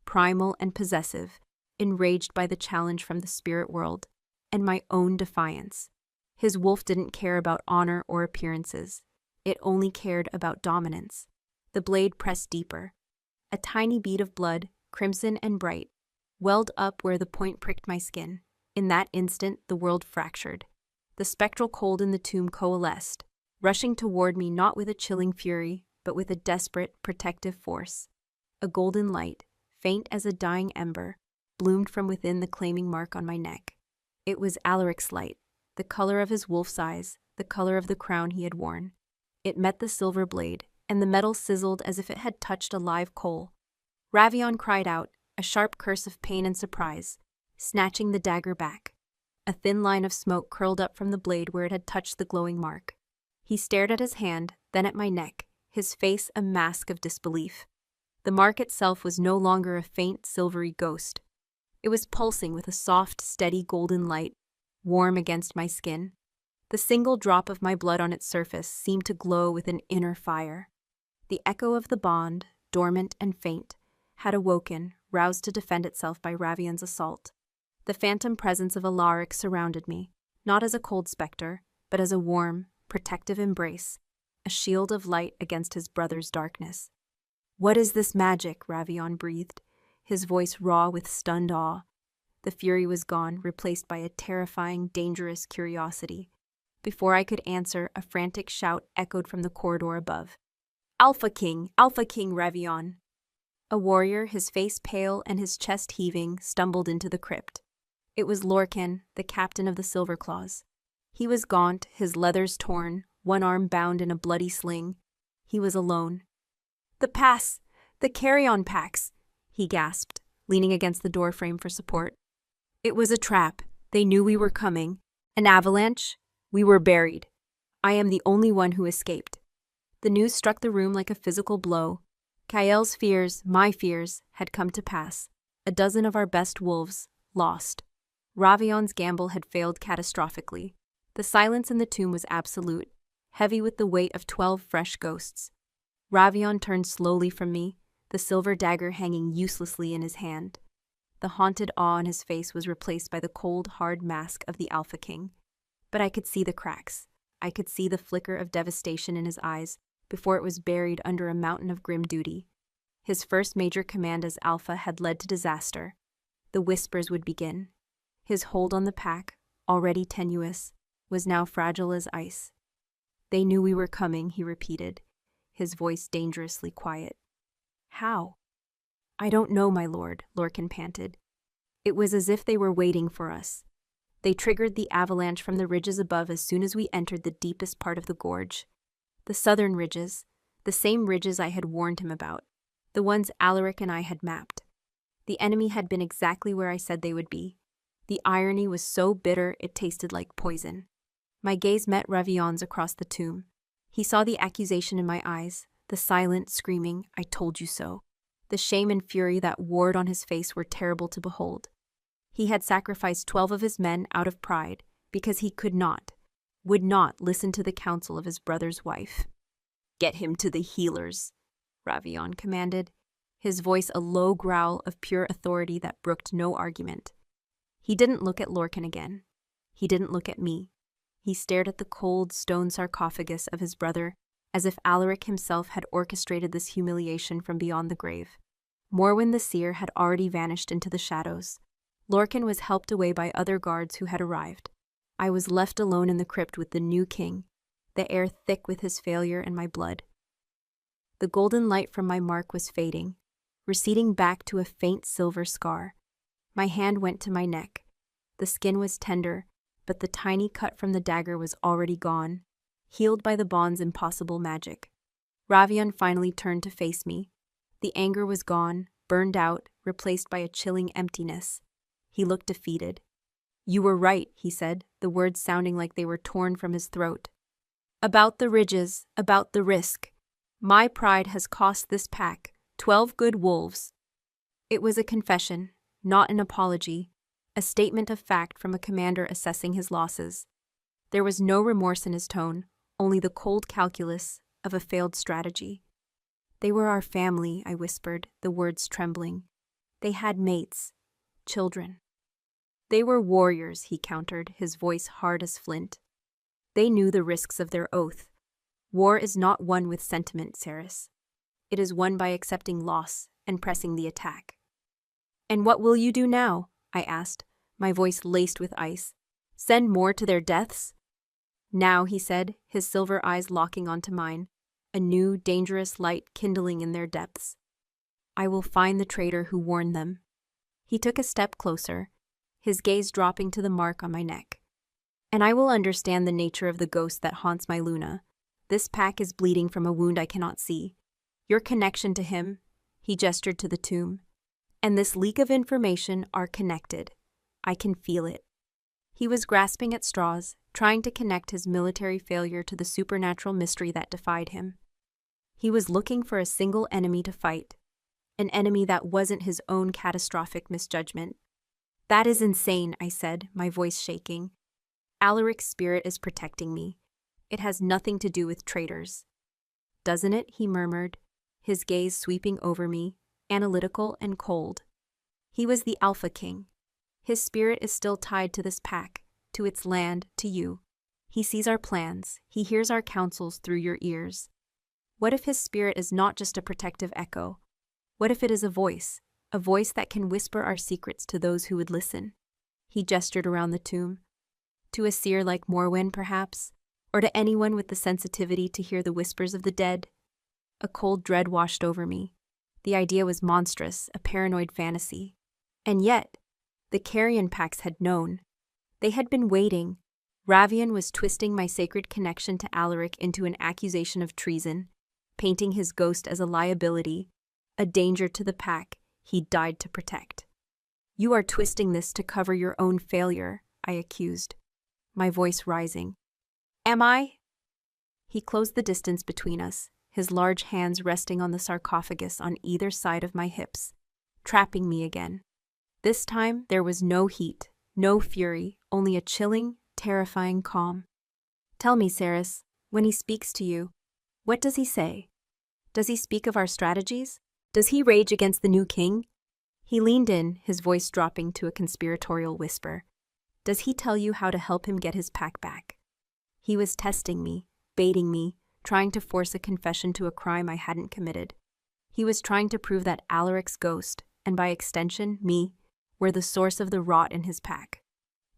primal and possessive, enraged by the challenge from the spirit world, and my own defiance. His wolf didn't care about honor or appearances. It only cared about dominance. The blade pressed deeper. A tiny bead of blood, crimson and bright, welled up where the point pricked my skin. In that instant, the world fractured. The spectral cold in the tomb coalesced, rushing toward me not with a chilling fury, but with a desperate, protective force. A golden light, faint as a dying ember, bloomed from within the claiming mark on my neck. It was Alaric's light, the color of his wolf's eyes, the color of the crown he had worn. It met the silver blade, and the metal sizzled as if it had touched a live coal. Ravion cried out, a sharp curse of pain and surprise, snatching the dagger back. A thin line of smoke curled up from the blade where it had touched the glowing mark. He stared at his hand, then at my neck, his face a mask of disbelief. The mark itself was no longer a faint, silvery ghost. It was pulsing with a soft, steady golden light, warm against my skin. The single drop of my blood on its surface seemed to glow with an inner fire. The echo of the bond, dormant and faint, had awoken, roused to defend itself by Ravion's assault. The phantom presence of Alaric surrounded me, not as a cold specter, but as a warm, protective embrace, a shield of light against his brother's darkness. "What is this magic?" Ravion breathed, his voice raw with stunned awe. The fury was gone, replaced by a terrifying, dangerous curiosity. Before I could answer, a frantic shout echoed from the corridor above. Alpha King, Ravion!" A warrior, his face pale and his chest heaving, stumbled into the crypt. It was Lorcan, the captain of the Silverclaws. He was gaunt, his leathers torn, one arm bound in a bloody sling. He was alone. "The pass! The carry-on packs!" he gasped, leaning against the doorframe for support. "It was a trap. They knew we were coming. An avalanche? We were buried. I am the only one who escaped." The news struck the room like a physical blow. Kael's fears, my fears, had come to pass. A dozen of our best wolves, lost. Ravion's gamble had failed catastrophically. The silence in the tomb was absolute, heavy with the weight of 12 fresh ghosts. Ravion turned slowly from me, the silver dagger hanging uselessly in his hand. The haunted awe on his face was replaced by the cold, hard mask of the Alpha King. But I could see the cracks. I could see the flicker of devastation in his eyes before it was buried under a mountain of grim duty. His first major command as Alpha had led to disaster. The whispers would begin. His hold on the pack, already tenuous, was now fragile as ice. "They knew we were coming," he repeated, his voice dangerously quiet. "How?" "I don't know, my lord," Lorcan panted. "It was as if they were waiting for us. They triggered the avalanche from the ridges above as soon as we entered the deepest part of the gorge. The southern ridges, the same ridges I had warned him about, the ones Alaric and I had mapped. The enemy had been exactly where I said they would be. The irony was so bitter it tasted like poison." My gaze met Ravion's across the tomb. He saw the accusation in my eyes, the silent, screaming, "I told you so." The shame and fury that warred on his face were terrible to behold. He had sacrificed 12 of his men out of pride, because he would not listen to the counsel of his brother's wife. "Get him to the healers," Ravion commanded, his voice a low growl of pure authority that brooked no argument. He didn't look at Lorcan again. He didn't look at me. He stared at the cold stone sarcophagus of his brother, as if Alaric himself had orchestrated this humiliation from beyond the grave. Morwen the seer had already vanished into the shadows. Lorcan was helped away by other guards who had arrived. I was left alone in the crypt with the new king, the air thick with his failure and my blood. The golden light from my mark was fading, receding back to a faint silver scar. My hand went to my neck. The skin was tender, but the tiny cut from the dagger was already gone. healed by the bond's impossible magic. Ravian finally turned to face me. The anger was gone, burned out, replaced by a chilling emptiness. He looked defeated. "You were right," he said, the words sounding like they were torn from his throat. "About the ridges, about the risk. My pride has cost this pack 12 good wolves." It was a confession, not an apology, a statement of fact from a commander assessing his losses. There was no remorse in his tone, only the cold calculus of a failed strategy. "They were our family," I whispered, the words trembling. "They had mates, children." "They were warriors," he countered, his voice hard as flint. "They knew the risks of their oath. War is not won with sentiment, Saris. It is won by accepting loss and pressing the attack." "And what will you do now?" I asked, my voice laced with ice. "Send more to their deaths?" "Now," he said, his silver eyes locking onto mine, a new, dangerous light kindling in their depths. "I will find the traitor who warned them." He took a step closer, his gaze dropping to the mark on my neck. "And I will understand the nature of the ghost that haunts my Luna. This pack is bleeding from a wound I cannot see. Your connection to him," he gestured to the tomb, "and this leak of information are connected. I can feel it." He was grasping at straws, trying to connect his military failure to the supernatural mystery that defied him. He was looking for a single enemy to fight, an enemy that wasn't his own catastrophic misjudgment. "That is insane," I said, my voice shaking. "Alaric's spirit is protecting me. It has nothing to do with traitors." "Doesn't it?" he murmured, his gaze sweeping over me, analytical and cold. "He was the Alpha King. His spirit is still tied to this pack, to its land, to you. He sees our plans, he hears our counsels through your ears. What if his spirit is not just a protective echo? What if it is a voice that can whisper our secrets to those who would listen?" He gestured around the tomb. "To a seer like Morwen, perhaps, or to anyone with the sensitivity to hear the whispers of the dead." A cold dread washed over me. The idea was monstrous, a paranoid fantasy. And yet, the carrion packs had known. They had been waiting. Ravian was twisting my sacred connection to Alaric into an accusation of treason, painting his ghost as a liability, a danger to the pack he died to protect. "You are twisting this to cover your own failure," I accused, my voice rising. "Am I?" He closed the distance between us, his large hands resting on the sarcophagus on either side of my hips, trapping me again. This time there was no heat, no fury, only a chilling, terrifying calm. "Tell me, Saris, when he speaks to you, what does he say? Does he speak of our strategies? Does he rage against the new king?" He leaned in, his voice dropping to a conspiratorial whisper. "Does he tell you how to help him get his pack back?" He was testing me, baiting me, trying to force a confession to a crime I hadn't committed. He was trying to prove that Alaric's ghost, and by extension, me, were the source of the rot in his pack.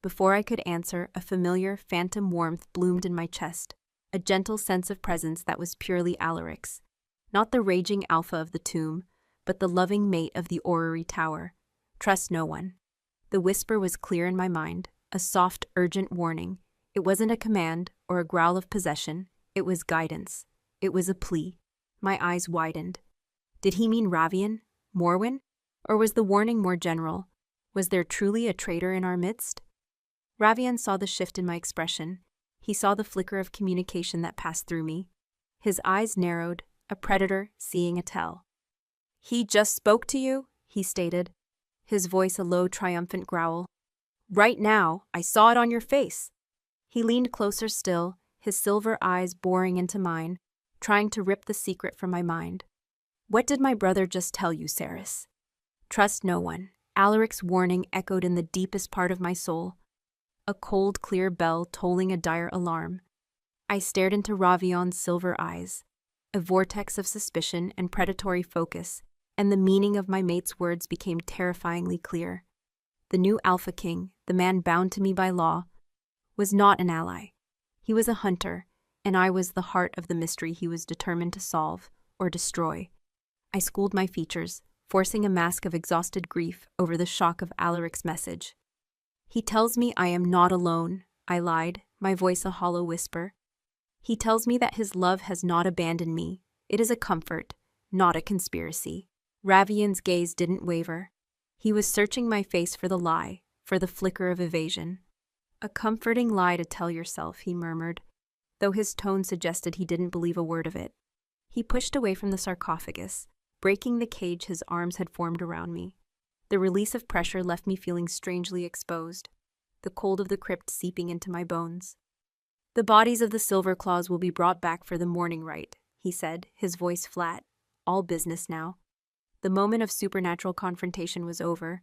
Before I could answer, a familiar, phantom warmth bloomed in my chest, a gentle sense of presence that was purely Alaric's. Not the raging alpha of the tomb, but the loving mate of the orrery tower. "Trust no one." The whisper was clear in my mind, a soft, urgent warning. It wasn't a command or a growl of possession. It was guidance. It was a plea. My eyes widened. Did he mean Ravian? Morwen? Or was the warning more general? Was there truly a traitor in our midst? Ravian saw the shift in my expression. He saw the flicker of communication that passed through me. His eyes narrowed, a predator seeing a tell. "He just spoke to you?" he stated, his voice a low, triumphant growl. "Right now, I saw it on your face." He leaned closer still, his silver eyes boring into mine, trying to rip the secret from my mind. "What did my brother just tell you, Saris?" "Trust no one." Alaric's warning echoed in the deepest part of my soul, a cold, clear bell tolling a dire alarm. I stared into Ravian's silver eyes, a vortex of suspicion and predatory focus, and the meaning of my mate's words became terrifyingly clear. The new Alpha King, the man bound to me by law, was not an ally. He was a hunter, and I was the heart of the mystery he was determined to solve or destroy. I schooled my features, forcing a mask of exhausted grief over the shock of Alaric's message. "He tells me I am not alone," I lied, my voice a hollow whisper. He tells me that his love has not abandoned me. It is a comfort, not a conspiracy. Ravion's gaze didn't waver. He was searching my face for the lie, for the flicker of evasion. A comforting lie to tell yourself, he murmured, though his tone suggested he didn't believe a word of it. He pushed away from the sarcophagus, breaking the cage his arms had formed around me. The release of pressure left me feeling strangely exposed, the cold of the crypt seeping into my bones. The bodies of the silver claws will be brought back for the morning rite, he said, his voice flat. All business now. The moment of supernatural confrontation was over,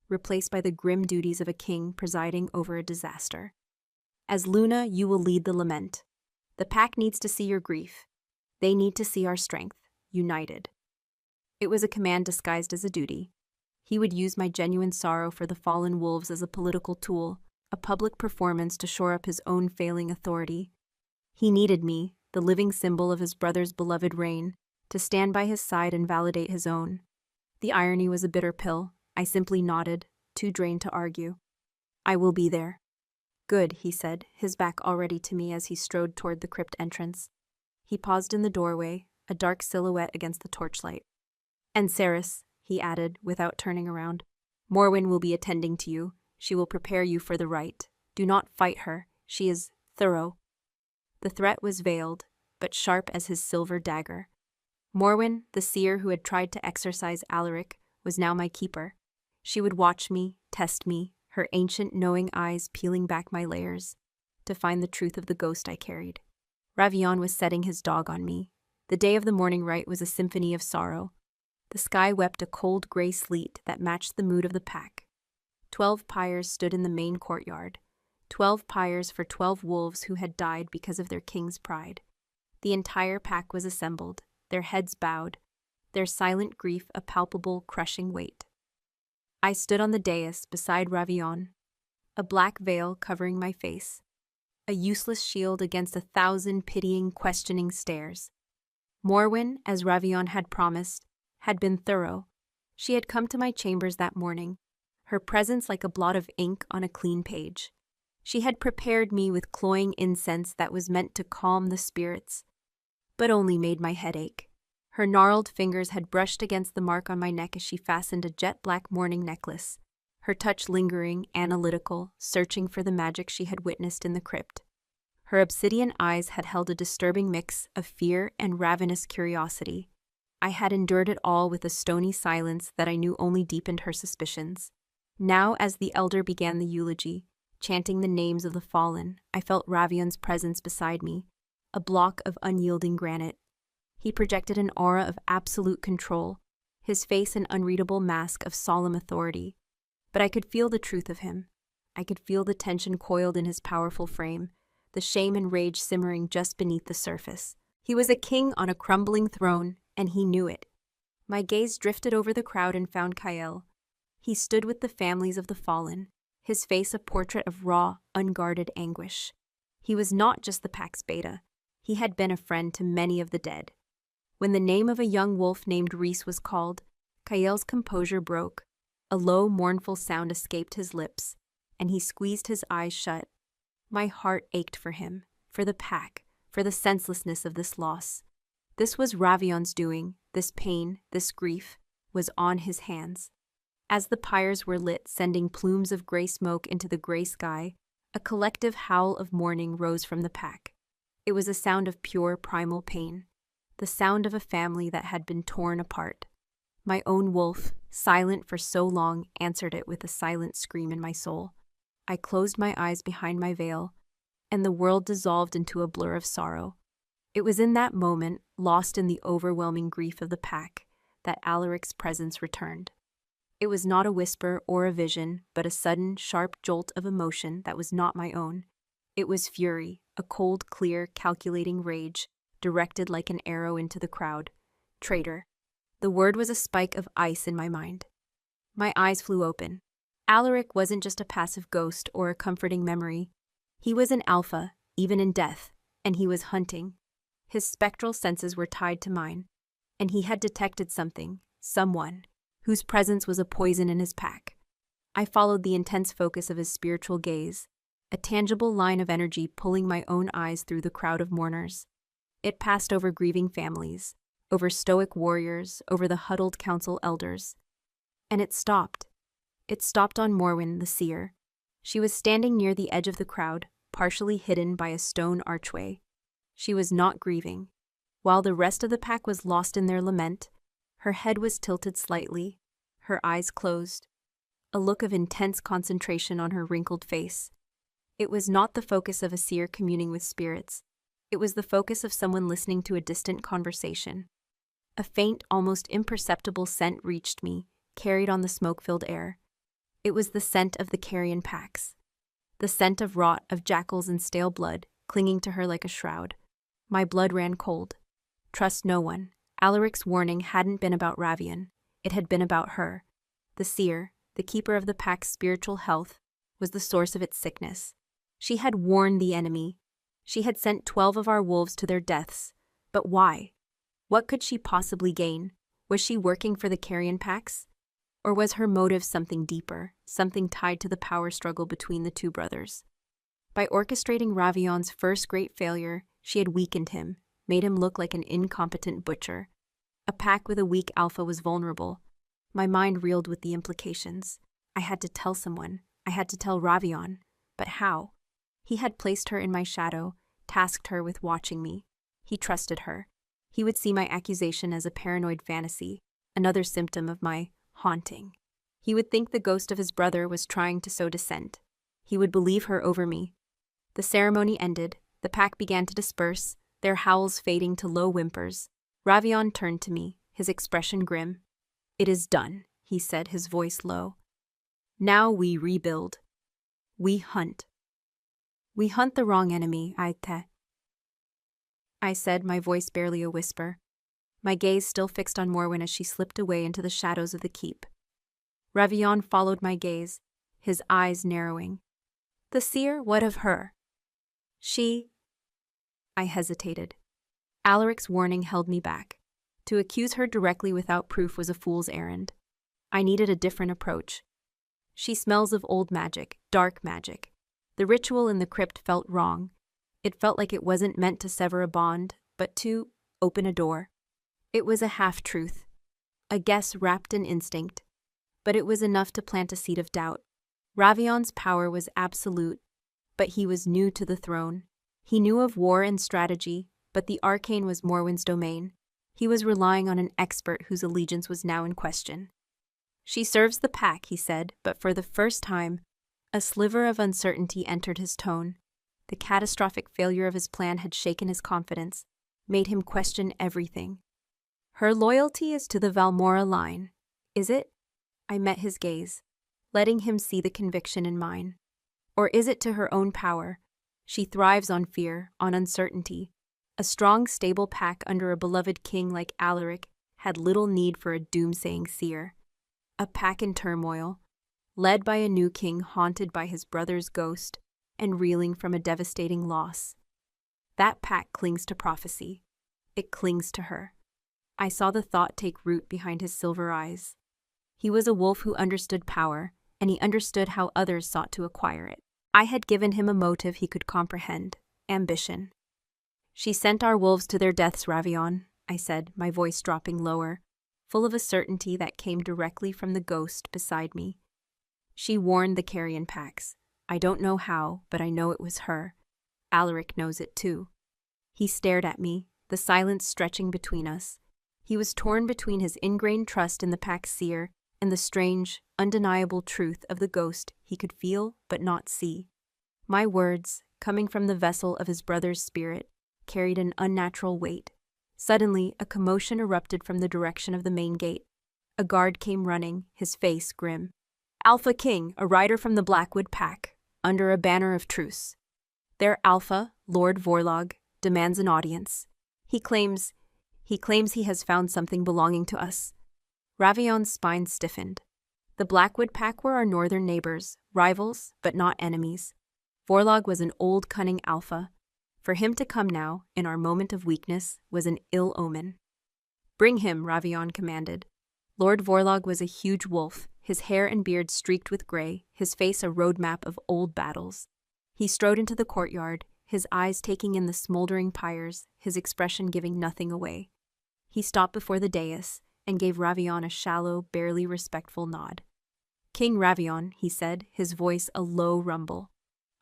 replaced by the grim duties of a king presiding over a disaster. As Luna, you will lead the lament. The pack needs to see your grief. They need to see our strength, united. It was a command disguised as a duty. He would use my genuine sorrow for the fallen wolves as a political tool, a public performance to shore up his own failing authority. He needed me, the living symbol of his brother's beloved reign, to stand by his side and validate his own. The irony was a bitter pill. I simply nodded, too drained to argue. I will be there. Good, he said, his back already to me as he strode toward the crypt entrance. He paused in the doorway, a dark silhouette against the torchlight. And Ceres, he added, without turning around, Morwen will be attending to you. She will prepare you for the rite. Do not fight her. She is thorough. The threat was veiled, but sharp as his silver dagger. Morwen, the seer who had tried to exorcise Alaric, was now my keeper. She would watch me, test me, her ancient knowing eyes peeling back my layers, to find the truth of the ghost I carried. Ravion was setting his dog on me. The day of the morning rite was a symphony of sorrow. The sky wept a cold gray sleet that matched the mood of the pack. 12 pyres stood in the main courtyard. 12 pyres for 12 wolves who had died because of their king's pride. The entire pack was assembled, their heads bowed, their silent grief a palpable, crushing weight. I stood on the dais beside Ravion, a black veil covering my face, a useless shield against 1,000 pitying, questioning stares. Morwen, as Ravion had promised, had been thorough. She had come to my chambers that morning, her presence like a blot of ink on a clean page. She had prepared me with cloying incense that was meant to calm the spirits, but only made my head ache. Her gnarled fingers had brushed against the mark on my neck as she fastened a jet-black mourning necklace, her touch lingering, analytical, searching for the magic she had witnessed in the crypt. Her obsidian eyes had held a disturbing mix of fear and ravenous curiosity. I had endured it all with a stony silence that I knew only deepened her suspicions. Now, as the elder began the eulogy, chanting the names of the fallen, I felt Ravion's presence beside me, a block of unyielding granite. He projected an aura of absolute control, his face an unreadable mask of solemn authority. But I could feel the truth of him. I could feel the tension coiled in his powerful frame, the shame and rage simmering just beneath the surface. He was a king on a crumbling throne, and he knew it. My gaze drifted over the crowd and found Kael. He stood with the families of the fallen, his face a portrait of raw, unguarded anguish. He was not just the pack's beta. He had been a friend to many of the dead. When the name of a young wolf named Reese was called, Kael's composure broke. A low, mournful sound escaped his lips, and he squeezed his eyes shut. My heart ached for him, for the pack, for the senselessness of this loss. This was Ravion's doing. This pain, this grief, was on his hands. As the pyres were lit, sending plumes of gray smoke into the gray sky, a collective howl of mourning rose from the pack. It was a sound of pure, primal pain, the sound of a family that had been torn apart. My own wolf, silent for so long, answered it with a silent scream in my soul. I closed my eyes behind my veil, and the world dissolved into a blur of sorrow. It was in that moment, lost in the overwhelming grief of the pack, that Alaric's presence returned. It was not a whisper or a vision, but a sudden, sharp jolt of emotion that was not my own. It was fury, a cold, clear, calculating rage, directed like an arrow into the crowd. Traitor. The word was a spike of ice in my mind. My eyes flew open. Alaric wasn't just a passive ghost or a comforting memory. He was an alpha, even in death, and he was hunting. His spectral senses were tied to mine, and he had detected something, someone, whose presence was a poison in his pack. I followed the intense focus of his spiritual gaze, a tangible line of energy pulling my own eyes through the crowd of mourners. It passed over grieving families, over stoic warriors, over the huddled council elders. And it stopped. It stopped on Morwen, the seer. She was standing near the edge of the crowd, partially hidden by a stone archway. She was not grieving. While the rest of the pack was lost in their lament, her head was tilted slightly, her eyes closed, a look of intense concentration on her wrinkled face. It was not the focus of a seer communing with spirits. It was the focus of someone listening to a distant conversation. A faint, almost imperceptible scent reached me, carried on the smoke-filled air. It was the scent of the carrion packs. The scent of rot, of jackals and stale blood, clinging to her like a shroud. My blood ran cold. Trust no one. Alaric's warning hadn't been about Ravian. It had been about her. The seer, the keeper of the pack's spiritual health, was the source of its sickness. She had warned the enemy. She had sent 12 of our wolves to their deaths. But why? What could she possibly gain? Was she working for the carrion packs? Or was her motive something deeper, something tied to the power struggle between the two brothers? By orchestrating Ravian's first great failure, she had weakened him, made him look like an incompetent butcher. A pack with a weak alpha was vulnerable. My mind reeled with the implications. I had to tell someone. I had to tell Ravian. But how? He had placed her in my shadow, tasked her with watching me. He trusted her. He would see my accusation as a paranoid fantasy, another symptom of my haunting. He would think the ghost of his brother was trying to sow dissent. He would believe her over me. The ceremony ended. The pack began to disperse, their howls fading to low whimpers. Ravian turned to me, his expression grim. "It is done," he said, his voice low. "Now we rebuild. We hunt." "We hunt the wrong enemy, I said, my voice barely a whisper, my gaze still fixed on Morwen as she slipped away into the shadows of the keep. Ravian followed my gaze, his eyes narrowing. "The seer, what of her?" I hesitated. Alaric's warning held me back. To accuse her directly without proof was a fool's errand. I needed a different approach. "She smells of old magic, dark magic." The ritual in the crypt felt wrong. It felt like it wasn't meant to sever a bond, but to open a door. It was a half-truth, a guess wrapped in instinct, but it was enough to plant a seed of doubt. Ravian's power was absolute, but he was new to the throne. He knew of war and strategy, but the arcane was Morwen's domain. He was relying on an expert whose allegiance was now in question. "She serves the pack," he said, but for the first time, a sliver of uncertainty entered his tone. The catastrophic failure of his plan had shaken his confidence, made him question everything. "Her loyalty is to the Valmora line, is it?" I met his gaze, letting him see the conviction in mine. "Or is it to her own power? She thrives on fear, on uncertainty. A strong, stable pack under a beloved king like Alaric had little need for a doomsaying seer. A pack in turmoil, led by a new king haunted by his brother's ghost and reeling from a devastating loss. That pack clings to prophecy. It clings to her." I saw the thought take root behind his silver eyes. He was a wolf who understood power, and he understood how others sought to acquire it. I had given him a motive he could comprehend: ambition. "She sent our wolves to their deaths, Ravian," I said, my voice dropping lower, full of a certainty that came directly from the ghost beside me. "She warned the carrion packs. I don't know how, but I know it was her. Alaric knows it too." He stared at me, the silence stretching between us. He was torn between his ingrained trust in the pack's seer and the strange, undeniable truth of the ghost he could feel but not see. My words, coming from the vessel of his brother's spirit, carried an unnatural weight. Suddenly, a commotion erupted from the direction of the main gate. A guard came running, his face grim. "Alpha King, a rider from the Blackwood pack, under a banner of truce. Their Alpha, Lord Vorlog, demands an audience. He claims he has found something belonging to us." Ravian's spine stiffened. The Blackwood pack were our northern neighbors, rivals, but not enemies. Vorlog was an old, cunning alpha. For him to come now, in our moment of weakness, was an ill omen. "Bring him," Ravian commanded. Lord Vorlog was a huge wolf, his hair and beard streaked with gray, his face a roadmap of old battles. He strode into the courtyard, his eyes taking in the smoldering pyres, his expression giving nothing away. He stopped before the dais and gave Ravion a shallow, barely respectful nod. "King Ravion," he said, his voice a low rumble.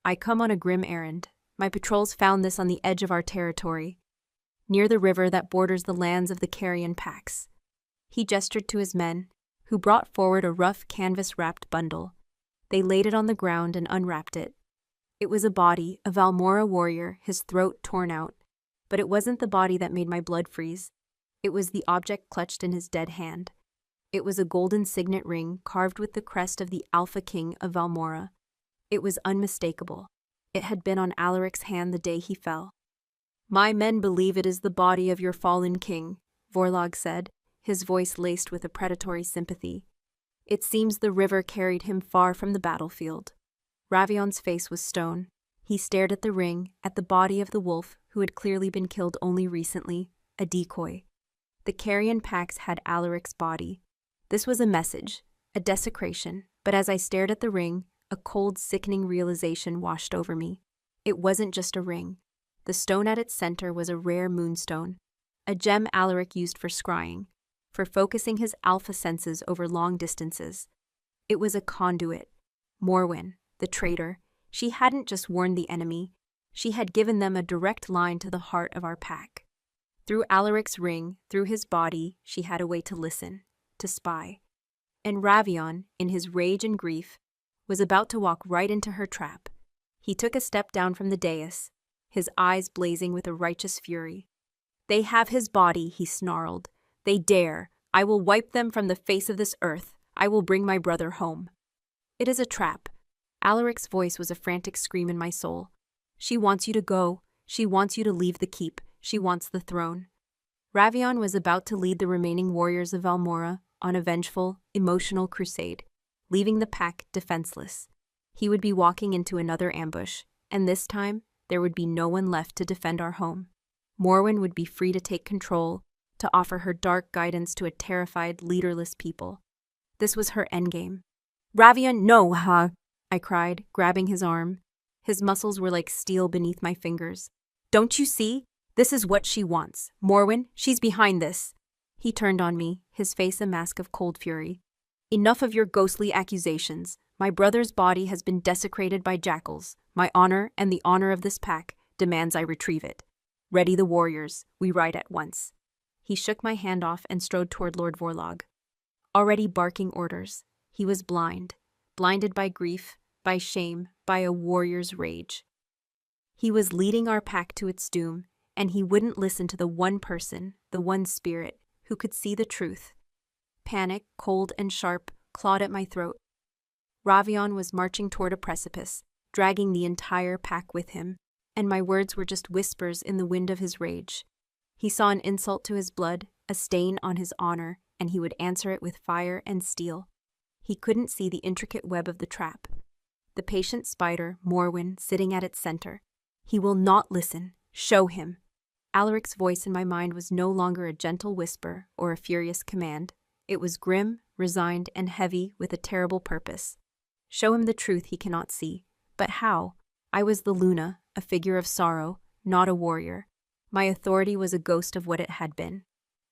"I come on a grim errand. My patrols found this on the edge of our territory, near the river that borders the lands of the carrion packs." He gestured to his men, who brought forward a rough canvas-wrapped bundle. They laid it on the ground and unwrapped it. It was a body, a Valmora warrior, his throat torn out. But it wasn't the body that made my blood freeze. It was the object clutched in his dead hand. It was a golden signet ring carved with the crest of the Alpha King of Valmora. It was unmistakable. It had been on Alaric's hand the day he fell. "My men believe it is the body of your fallen king," Vorlog said, his voice laced with a predatory sympathy. "It seems the river carried him far from the battlefield." Ravion's face was stone. He stared at the ring, at the body of the wolf who had clearly been killed only recently, a decoy. The carrion packs had Alaric's body. This was a message, a desecration, but as I stared at the ring, a cold, sickening realization washed over me. It wasn't just a ring. The stone at its center was a rare moonstone, a gem Alaric used for scrying, for focusing his alpha senses over long distances. It was a conduit. Morwen, the traitor, she hadn't just warned the enemy, she had given them a direct line to the heart of our pack. Through Alaric's ring, through his body, she had a way to listen, to spy. And Ravion, in his rage and grief, was about to walk right into her trap. He took a step down from the dais, his eyes blazing with a righteous fury. "They have his body," he snarled. "They dare. I will wipe them from the face of this earth. I will bring my brother home." "It is a trap." Alaric's voice was a frantic scream in my soul. "She wants you to go. She wants you to leave the keep. She wants the throne." Ravion was about to lead the remaining warriors of Valmora on a vengeful, emotional crusade, leaving the pack defenseless. He would be walking into another ambush, and this time, there would be no one left to defend our home. Morwen would be free to take control, to offer her dark guidance to a terrified, leaderless people. This was her endgame. "Ravion, no, ha!" I cried, grabbing his arm. His muscles were like steel beneath my fingers. "Don't you see? This is what she wants. Morwen, she's behind this." He turned on me, his face a mask of cold fury. "Enough of your ghostly accusations. My brother's body has been desecrated by jackals. My honor and the honor of this pack demands I retrieve it. Ready the warriors. We ride at once." He shook my hand off and strode toward Lord Vorlog. Already barking orders. He was blinded by grief, by shame, by a warrior's rage. He was leading our pack to its doom, and he wouldn't listen to the one person, the one spirit, who could see the truth. Panic, cold and sharp, clawed at my throat. Ravion was marching toward a precipice, dragging the entire pack with him, and my words were just whispers in the wind of his rage. He saw an insult to his blood, a stain on his honor, and he would answer it with fire and steel. He couldn't see the intricate web of the trap. The patient spider, Morwen, sitting at its center. "He will not listen. Show him." Alaric's voice in my mind was no longer a gentle whisper or a furious command. It was grim, resigned, and heavy with a terrible purpose. Show him the truth he cannot see. But how? I was the Luna, a figure of sorrow, not a warrior. My authority was a ghost of what it had been.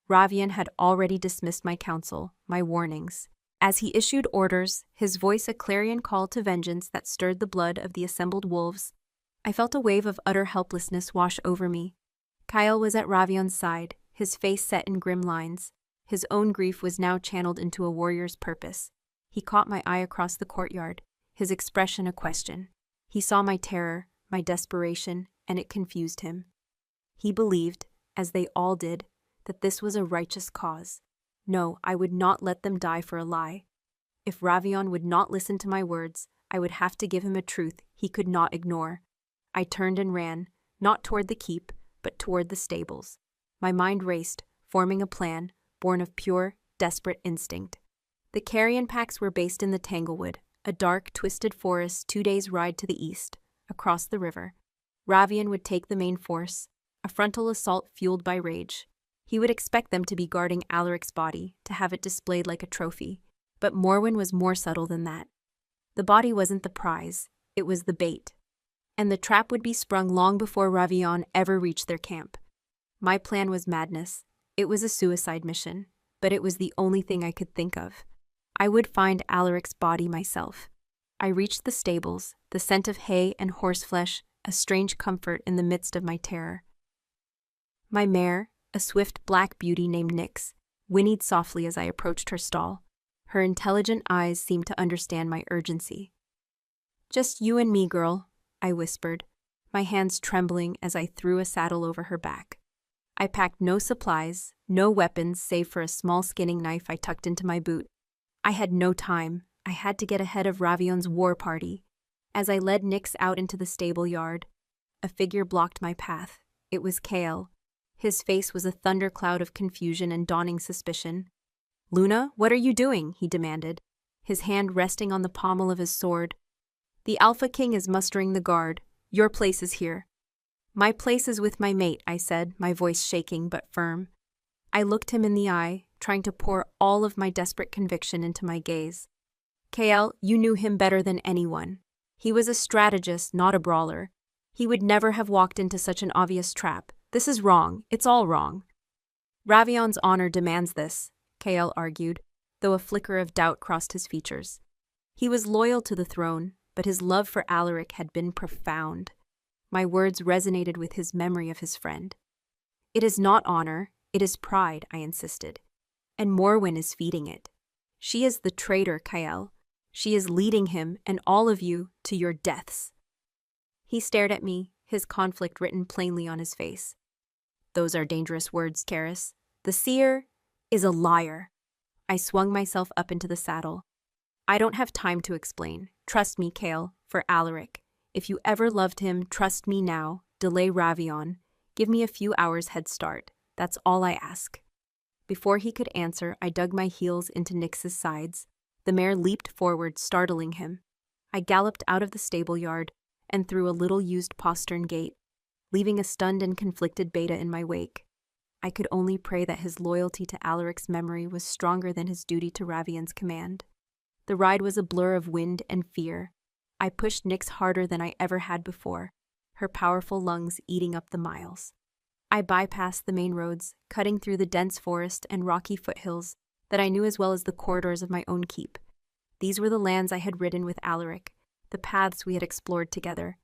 Ravion had already dismissed my counsel, my warnings. As he issued orders, his voice a clarion call to vengeance that stirred the blood of the assembled wolves, I felt a wave of utter helplessness wash over me. Kyle was at Ravion's side, his face set in grim lines. His own grief was now channeled into a warrior's purpose. He caught my eye across the courtyard, his expression a question. He saw my terror, my desperation, and it confused him. He believed, as they all did, that this was a righteous cause. No, I would not let them die for a lie. If Ravion would not listen to my words, I would have to give him a truth he could not ignore. I turned and ran, not toward the keep, but toward the stables. My mind raced, forming a plan, born of pure, desperate instinct. The carrion packs were based in the Tanglewood, a dark, twisted forest 2 days' ride to the east, across the river. Ravion would take the main force, a frontal assault fueled by rage. He would expect them to be guarding Alaric's body, to have it displayed like a trophy. But Morwen was more subtle than that. The body wasn't the prize, it was the bait. and the trap would be sprung long before Ravion ever reached their camp. My plan was madness. It was a suicide mission, but it was the only thing I could think of. I would find Alaric's body myself. I reached the stables, the scent of hay and horseflesh, a strange comfort in the midst of my terror. My mare, a swift black beauty named Nyx, whinnied softly as I approached her stall. Her intelligent eyes seemed to understand my urgency. "Just you and me, girl," I whispered, my hands trembling as I threw a saddle over her back. I packed no supplies, no weapons save for a small skinning knife I tucked into my boot. I had no time. I had to get ahead of Ravion's war party. As I led Nyx out into the stable yard, a figure blocked my path. It was Kale. His face was a thundercloud of confusion and dawning suspicion. "Luna, what are you doing?" he demanded, his hand resting on the pommel of his sword. "The Alpha King is mustering the guard. Your place is here." "My place is with my mate," I said, my voice shaking but firm. I looked him in the eye, trying to pour all of my desperate conviction into my gaze. "Kael, you knew him better than anyone. He was a strategist, not a brawler. He would never have walked into such an obvious trap. This is wrong. It's all wrong." "Ravion's honor demands this," Kael argued, though a flicker of doubt crossed his features. He was loyal to the throne, but his love for Alaric had been profound. My words resonated with his memory of his friend. "It is not honor, it is pride," I insisted. "And Morwen is feeding it. She is the traitor, Kael. She is leading him and all of you to your deaths." He stared at me, his conflict written plainly on his face. "Those are dangerous words, Karis. The seer is a liar." I swung myself up into the saddle. "I don't have time to explain. Trust me, Kael, for Alaric. If you ever loved him, trust me now. Delay Ravion. Give me a few hours head start. That's all I ask." Before he could answer, I dug my heels into Nyx's sides. The mare leaped forward, startling him. I galloped out of the stable yard and through a little-used postern gate, leaving a stunned and conflicted Beta in my wake. I could only pray that his loyalty to Alaric's memory was stronger than his duty to Ravion's command. The ride was a blur of wind and fear. I pushed Nyx harder than I ever had before, her powerful lungs eating up the miles. I bypassed the main roads, cutting through the dense forest and rocky foothills that I knew as well as the corridors of my own keep. These were the lands I had ridden with Alaric, the paths we had explored together.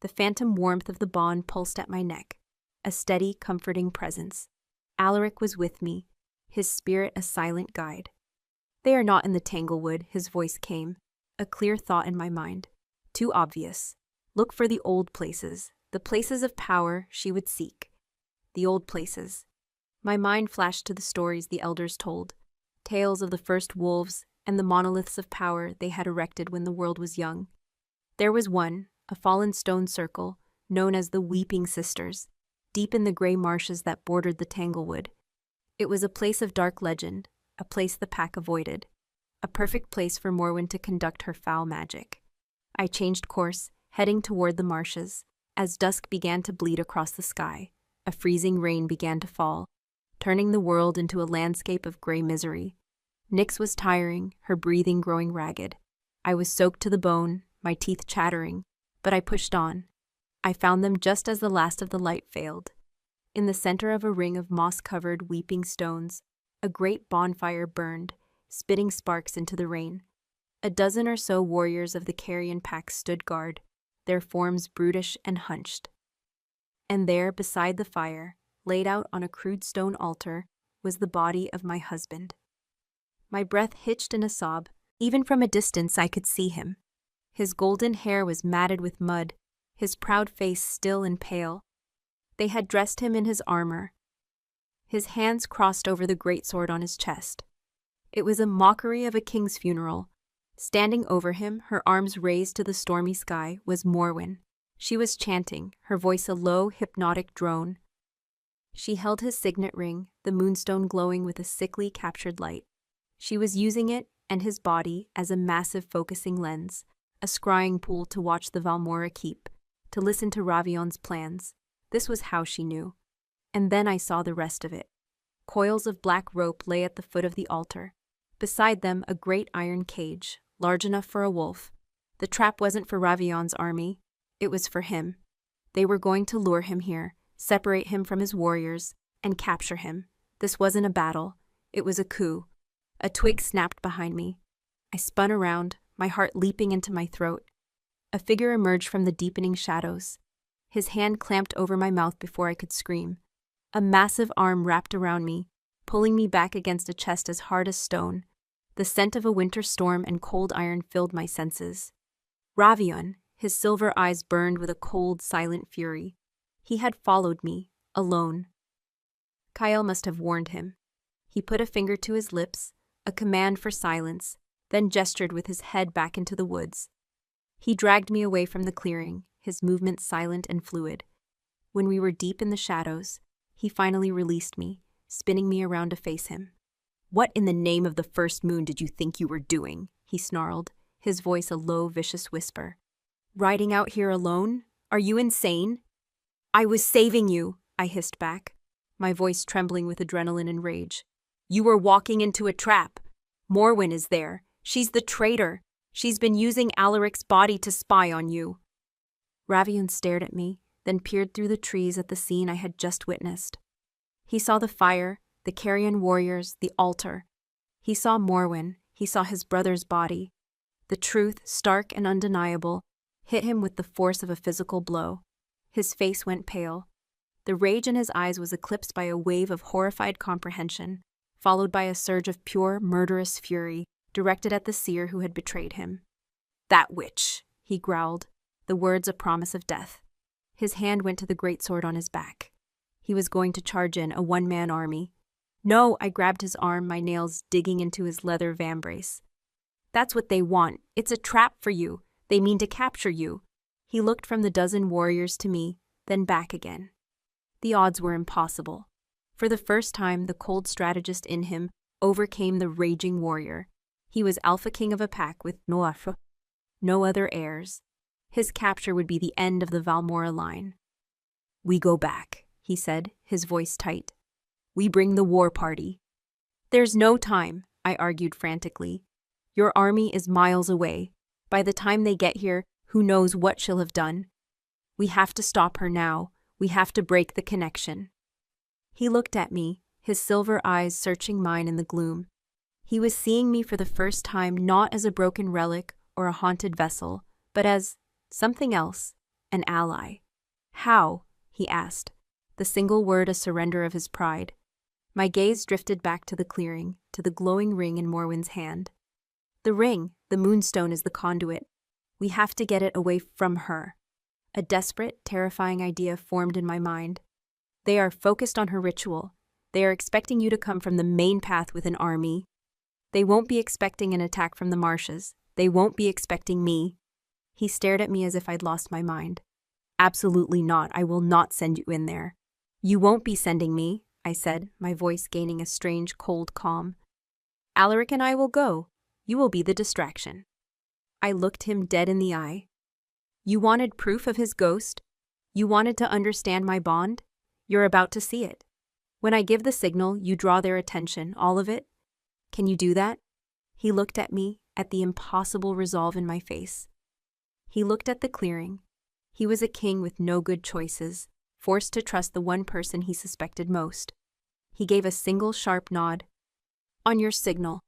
The phantom warmth of the bond pulsed at my neck, a steady, comforting presence. Alaric was with me, his spirit a silent guide. "They are not in the Tanglewood," his voice came, a clear thought in my mind. Too obvious. Look for the old places, the places of power she would seek. The old places. My mind flashed to the stories the elders told, tales of the first wolves and the monoliths of power they had erected when the world was young. There was one, a fallen stone circle, known as the Weeping Sisters, deep in the gray marshes that bordered the Tanglewood. It was a place of dark legend, a place the pack avoided, a perfect place for Morwen to conduct her foul magic. I changed course, heading toward the marshes. As dusk began to bleed across the sky, a freezing rain began to fall, turning the world into a landscape of gray misery. Nyx was tiring, her breathing growing ragged. I was soaked to the bone, my teeth chattering, but I pushed on. I found them just as the last of the light failed. In the center of a ring of moss-covered, weeping stones, a great bonfire burned, spitting sparks into the rain. A dozen or so warriors of the carrion pack stood guard, their forms brutish and hunched. And there, beside the fire, laid out on a crude stone altar, was the body of my husband. My breath hitched in a sob. Even from a distance I could see him. His golden hair was matted with mud, his proud face still and pale. They had dressed him in his armor. His hands crossed over the greatsword on his chest. It was a mockery of a king's funeral. Standing over him, her arms raised to the stormy sky, was Morwen. She was chanting, her voice a low, hypnotic drone. She held his signet ring, the moonstone glowing with a sickly, captured light. She was using it, and his body, as a massive focusing lens, a scrying pool to watch the Valmora keep, to listen to Ravion's plans. This was how she knew. And then I saw the rest of it. Coils of black rope lay at the foot of the altar. Beside them, a great iron cage, large enough for a wolf. The trap wasn't for Ravion's army. It was for him. They were going to lure him here, separate him from his warriors, and capture him. This wasn't a battle. It was a coup. A twig snapped behind me. I spun around, my heart leaping into my throat. A figure emerged from the deepening shadows. His hand clamped over my mouth before I could scream. A massive arm wrapped around me, pulling me back against a chest as hard as stone. The scent of a winter storm and cold iron filled my senses. Ravion, his silver eyes burned with a cold, silent fury. He had followed me, alone. Kyle must have warned him. He put a finger to his lips, a command for silence, then gestured with his head back into the woods. He dragged me away from the clearing, his movements silent and fluid. When we were deep in the shadows, he finally released me, spinning me around to face him. "What in the name of the first moon did you think you were doing?" he snarled, his voice a low, vicious whisper. "Riding out here alone? Are you insane?" "I was saving you," I hissed back, my voice trembling with adrenaline and rage. "You were walking into a trap. Morwen is there. She's the traitor. She's been using Alaric's body to spy on you." Ravion stared at me, then peered through the trees at the scene I had just witnessed. He saw the fire, the carrion warriors, the altar. He saw Morwen. He saw his brother's body. The truth, stark and undeniable, hit him with the force of a physical blow. His face went pale. The rage in his eyes was eclipsed by a wave of horrified comprehension, followed by a surge of pure, murderous fury, directed at the seer who had betrayed him. "That witch," he growled, the words a promise of death. His hand went to the greatsword on his back. He was going to charge in, a one-man army. "No," I grabbed his arm, my nails digging into his leather vambrace. "That's what they want. It's a trap for you. They mean to capture you." He looked from the dozen warriors to me, then back again. The odds were impossible. For the first time, the cold strategist in him overcame the raging warrior. He was alpha king of a pack with no other heirs. His capture would be the end of the Valmora line. "We go back," he said, his voice tight. "We bring the war party." "There's no time," I argued frantically. "Your army is miles away. By the time they get here, who knows what she'll have done? We have to stop her now. We have to break the connection." He looked at me, his silver eyes searching mine in the gloom. He was seeing me for the first time not as a broken relic or a haunted vessel, but as something else, an ally. "How?" he asked, the single word a surrender of his pride. My gaze drifted back to the clearing, to the glowing ring in Morwen's hand. "The ring, the moonstone is the conduit. We have to get it away from her." A desperate, terrifying idea formed in my mind. "They are focused on her ritual. They are expecting you to come from the main path with an army. They won't be expecting an attack from the marshes. They won't be expecting me." He stared at me as if I'd lost my mind. "Absolutely not. I will not send you in there." "You won't be sending me," I said, my voice gaining a strange, cold calm. "Alaric and I will go. You will be the distraction." I looked him dead in the eye. "You wanted proof of his ghost? You wanted to understand my bond? You're about to see it. When I give the signal, you draw their attention, all of it. Can you do that?" He looked at me, at the impossible resolve in my face. He looked at the clearing. He was a king with no good choices, forced to trust the one person he suspected most. He gave a single sharp nod. "On your signal."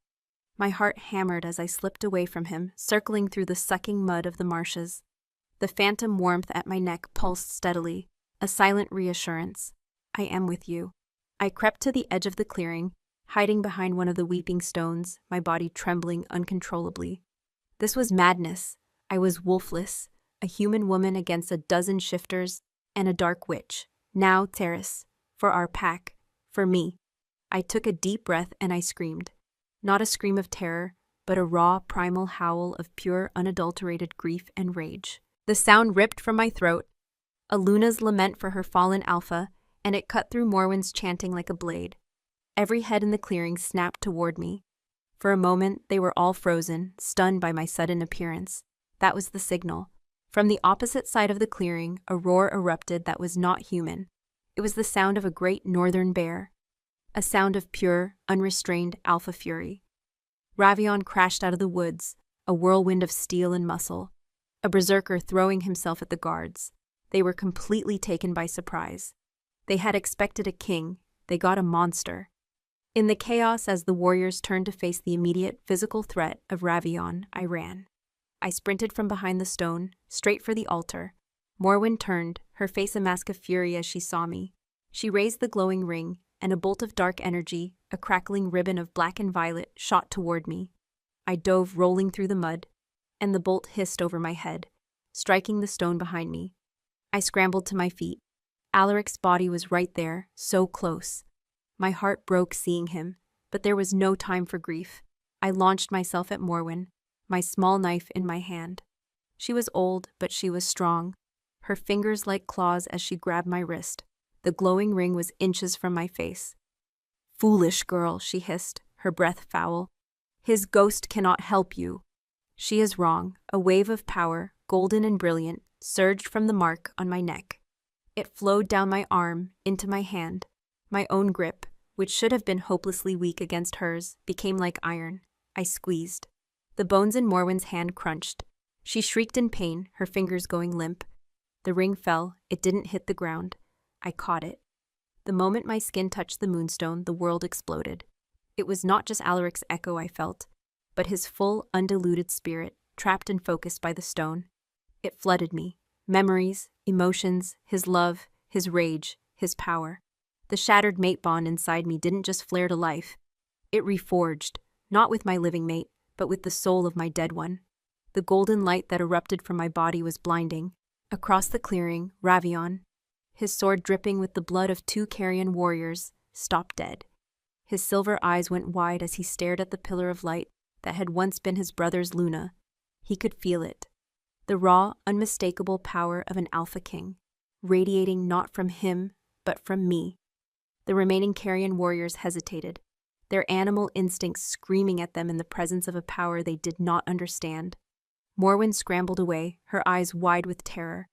My heart hammered as I slipped away from him, circling through the sucking mud of the marshes. The phantom warmth at my neck pulsed steadily, a silent reassurance. "I am with you." I crept to the edge of the clearing, hiding behind one of the weeping stones, my body trembling uncontrollably. This was madness. I was wolfless, a human woman against a dozen shifters and a dark witch. Now, Teres, for our pack, for me. I took a deep breath and I screamed. Not a scream of terror, but a raw, primal howl of pure, unadulterated grief and rage. The sound ripped from my throat, a Luna's lament for her fallen alpha, and it cut through Morwen's chanting like a blade. Every head in the clearing snapped toward me. For a moment, they were all frozen, stunned by my sudden appearance. That was the signal. From the opposite side of the clearing, a roar erupted that was not human. It was the sound of a great northern bear. A sound of pure, unrestrained alpha fury. Ravion crashed out of the woods, a whirlwind of steel and muscle. a berserker throwing himself at the guards. They were completely taken by surprise. They had expected a king, they got a monster. In the chaos as the warriors turned to face the immediate physical threat of Ravion, I ran. I sprinted from behind the stone, straight for the altar. Morwen turned, her face a mask of fury as she saw me. She raised the glowing ring, and a bolt of dark energy, a crackling ribbon of black and violet, shot toward me. I dove rolling through the mud, and the bolt hissed over my head, striking the stone behind me. I scrambled to my feet. Alaric's body was right there, so close. My heart broke seeing him, but there was no time for grief. I launched myself at Morwen, my small knife in my hand. She was old, but she was strong, her fingers like claws as she grabbed my wrist. The glowing ring was inches from my face. "Foolish girl," she hissed, her breath foul. "His ghost cannot help you." She is wrong. A wave of power, golden and brilliant, surged from the mark on my neck. It flowed down my arm, into my hand. My own grip, which should have been hopelessly weak against hers, became like iron. I squeezed. The bones in Morwen's hand crunched. She shrieked in pain, her fingers going limp. The ring fell. It didn't hit the ground. I caught it. The moment my skin touched the moonstone, the world exploded. It was not just Alaric's echo I felt, but his full, undiluted spirit, trapped and focused by the stone. It flooded me. Memories, emotions, his love, his rage, his power. The shattered mate bond inside me didn't just flare to life. It reforged, not with my living mate, but with the soul of my dead one. The golden light that erupted from my body was blinding. Across the clearing, Ravion, his sword dripping with the blood of 2 Carrion warriors, stopped dead. His silver eyes went wide as he stared at the pillar of light that had once been his brother's Luna. He could feel it. The raw, unmistakable power of an alpha king, radiating not from him, but from me. The remaining Carrion warriors hesitated, their animal instincts screaming at them in the presence of a power they did not understand. Morwen scrambled away, her eyes wide with terror.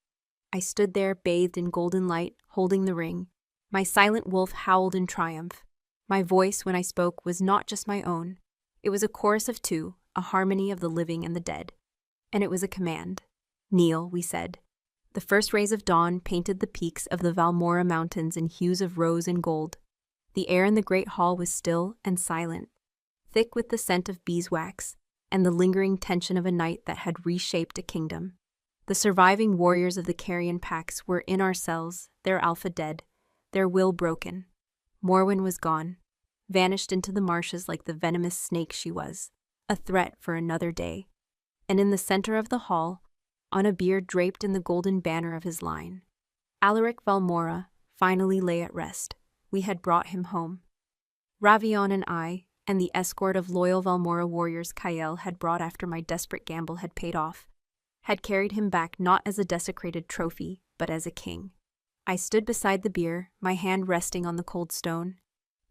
I stood there, bathed in golden light, holding the ring. My silent wolf howled in triumph. My voice, when I spoke, was not just my own. It was a chorus of 2, a harmony of the living and the dead. And it was a command. "Kneel," we said. The first rays of dawn painted the peaks of the Valmora mountains in hues of rose and gold. The air in the great hall was still and silent, thick with the scent of beeswax and the lingering tension of a night that had reshaped a kingdom. The surviving warriors of the Carrion packs were in our cells, their alpha dead, their will broken. Morwen was gone, vanished into the marshes like the venomous snake she was, a threat for another day. And in the center of the hall, on a bier draped in the golden banner of his line, Alaric Valmora finally lay at rest. We had brought him home. Ravion and I, and the escort of loyal Valmora warriors Kael had brought after my desperate gamble had paid off, had carried him back not as a desecrated trophy, but as a king. I stood beside the bier, my hand resting on the cold stone.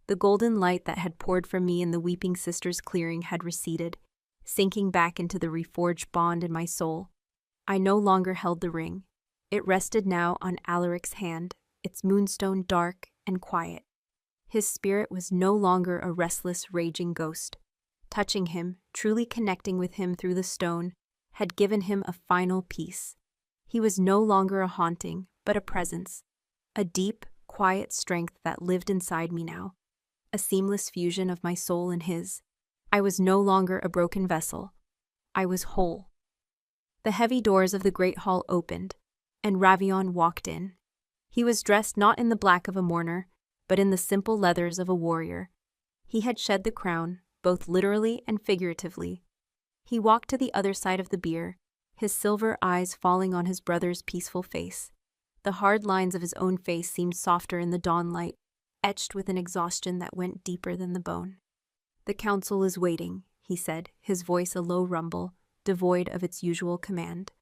The golden light that had poured from me in the Weeping Sisters' clearing had receded, sinking back into the reforged bond in my soul. I no longer held the ring. It rested now on Alaric's hand, its moonstone dark and quiet. His spirit was no longer a restless, raging ghost. Touching him, truly connecting with him through the stone, had given him a final peace. He was no longer a haunting, but a presence. A deep, quiet strength that lived inside me now. A seamless fusion of my soul and his. I was no longer a broken vessel. I was whole. The heavy doors of the great hall opened, and Ravion walked in. He was dressed not in the black of a mourner, but in the simple leathers of a warrior. He had shed the crown, both literally and figuratively. He walked to the other side of the bier, his silver eyes falling on his brother's peaceful face. The hard lines of his own face seemed softer in the dawn light, etched with an exhaustion that went deeper than the bone. "The council is waiting," he said, his voice a low rumble, devoid of its usual command.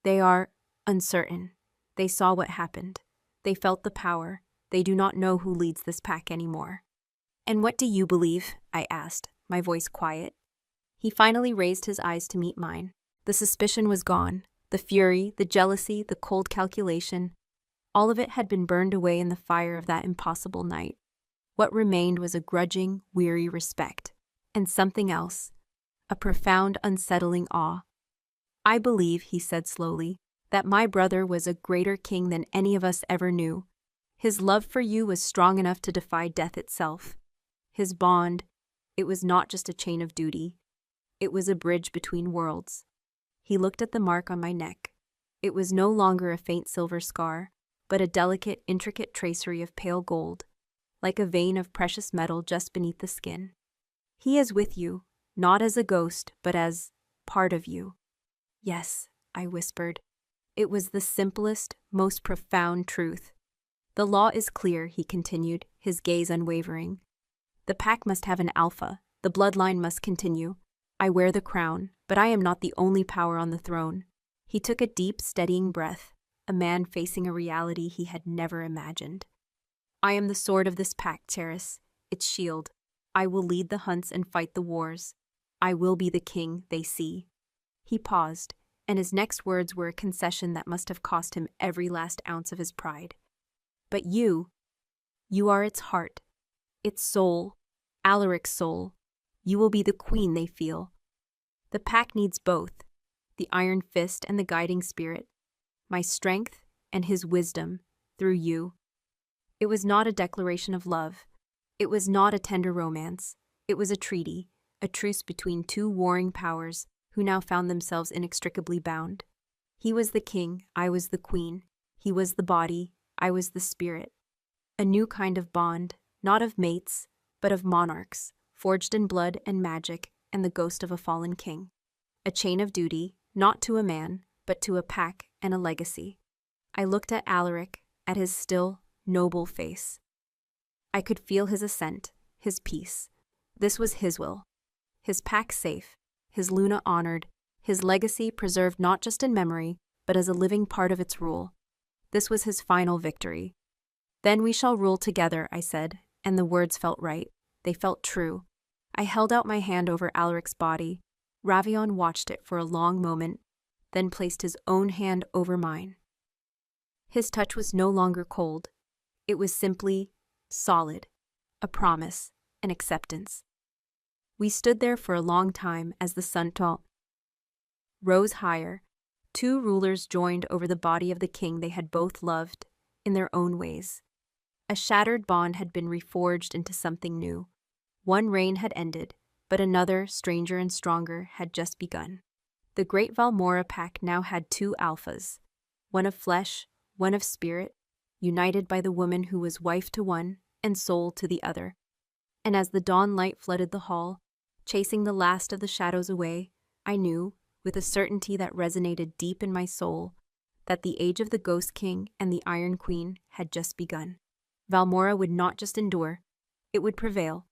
"They are uncertain. They saw what happened. They felt the power. They do not know who leads this pack anymore." "And what do you believe?" I asked, my voice quiet. He finally raised his eyes to meet mine. The suspicion was gone. The fury, the jealousy, the cold calculation, all of it had been burned away in the fire of that impossible night. What remained was a grudging, weary respect, and something else, a profound, unsettling awe. I believe, he said slowly, that my brother was a greater king than any of us ever knew. His love for you was strong enough to defy death itself. His bond, it was not just a chain of duty. It was a bridge between worlds. He looked at the mark on my neck. It was no longer a faint silver scar, but a delicate, intricate tracery of pale gold, like a vein of precious metal just beneath the skin. He is with you, not as a ghost, but as part of you. Yes, I whispered. It was the simplest, most profound truth. The law is clear, he continued, his gaze unwavering. The pack must have an alpha, the bloodline must continue. I wear the crown, but I am not the only power on the throne. He took a deep, steadying breath, a man facing a reality he had never imagined. I am the sword of this pack, Terrace, its shield. I will lead the hunts and fight the wars. I will be the king they see. He paused, and his next words were a concession that must have cost him every last ounce of his pride. But you are its heart, its soul, Alaric's soul. You will be the queen they feel. The pack needs both, the iron fist and the guiding spirit, my strength and his wisdom through you. It was not a declaration of love. It was not a tender romance. It was a treaty, a truce between two warring powers who now found themselves inextricably bound. He was the king, I was the queen. He was the body, I was the spirit. A new kind of bond, not of mates, but of monarchs, forged in blood and magic and the ghost of a fallen king. A chain of duty, not to a man, but to a pack and a legacy. I looked at Alaric, at his still, noble face. I could feel his assent, his peace. This was his will. His pack safe, his Luna honored, his legacy preserved not just in memory, but as a living part of its rule. This was his final victory. Then we shall rule together, I said, and the words felt right. They felt true. I held out my hand over Alaric's body. Ravion watched it for a long moment, then placed his own hand over mine. His touch was no longer cold. It was simply solid, a promise, an acceptance. We stood there for a long time as the sun rose higher. Two rulers joined over the body of the king they had both loved, in their own ways. A shattered bond had been reforged into something new. One reign had ended, but another, stranger and stronger, had just begun. The great Valmora pack now had two alphas, one of flesh, one of spirit, united by the woman who was wife to one and soul to the other. And as the dawn light flooded the hall, chasing the last of the shadows away, I knew, with a certainty that resonated deep in my soul, that the age of the Ghost King and the Iron Queen had just begun. Valmora would not just endure, it would prevail.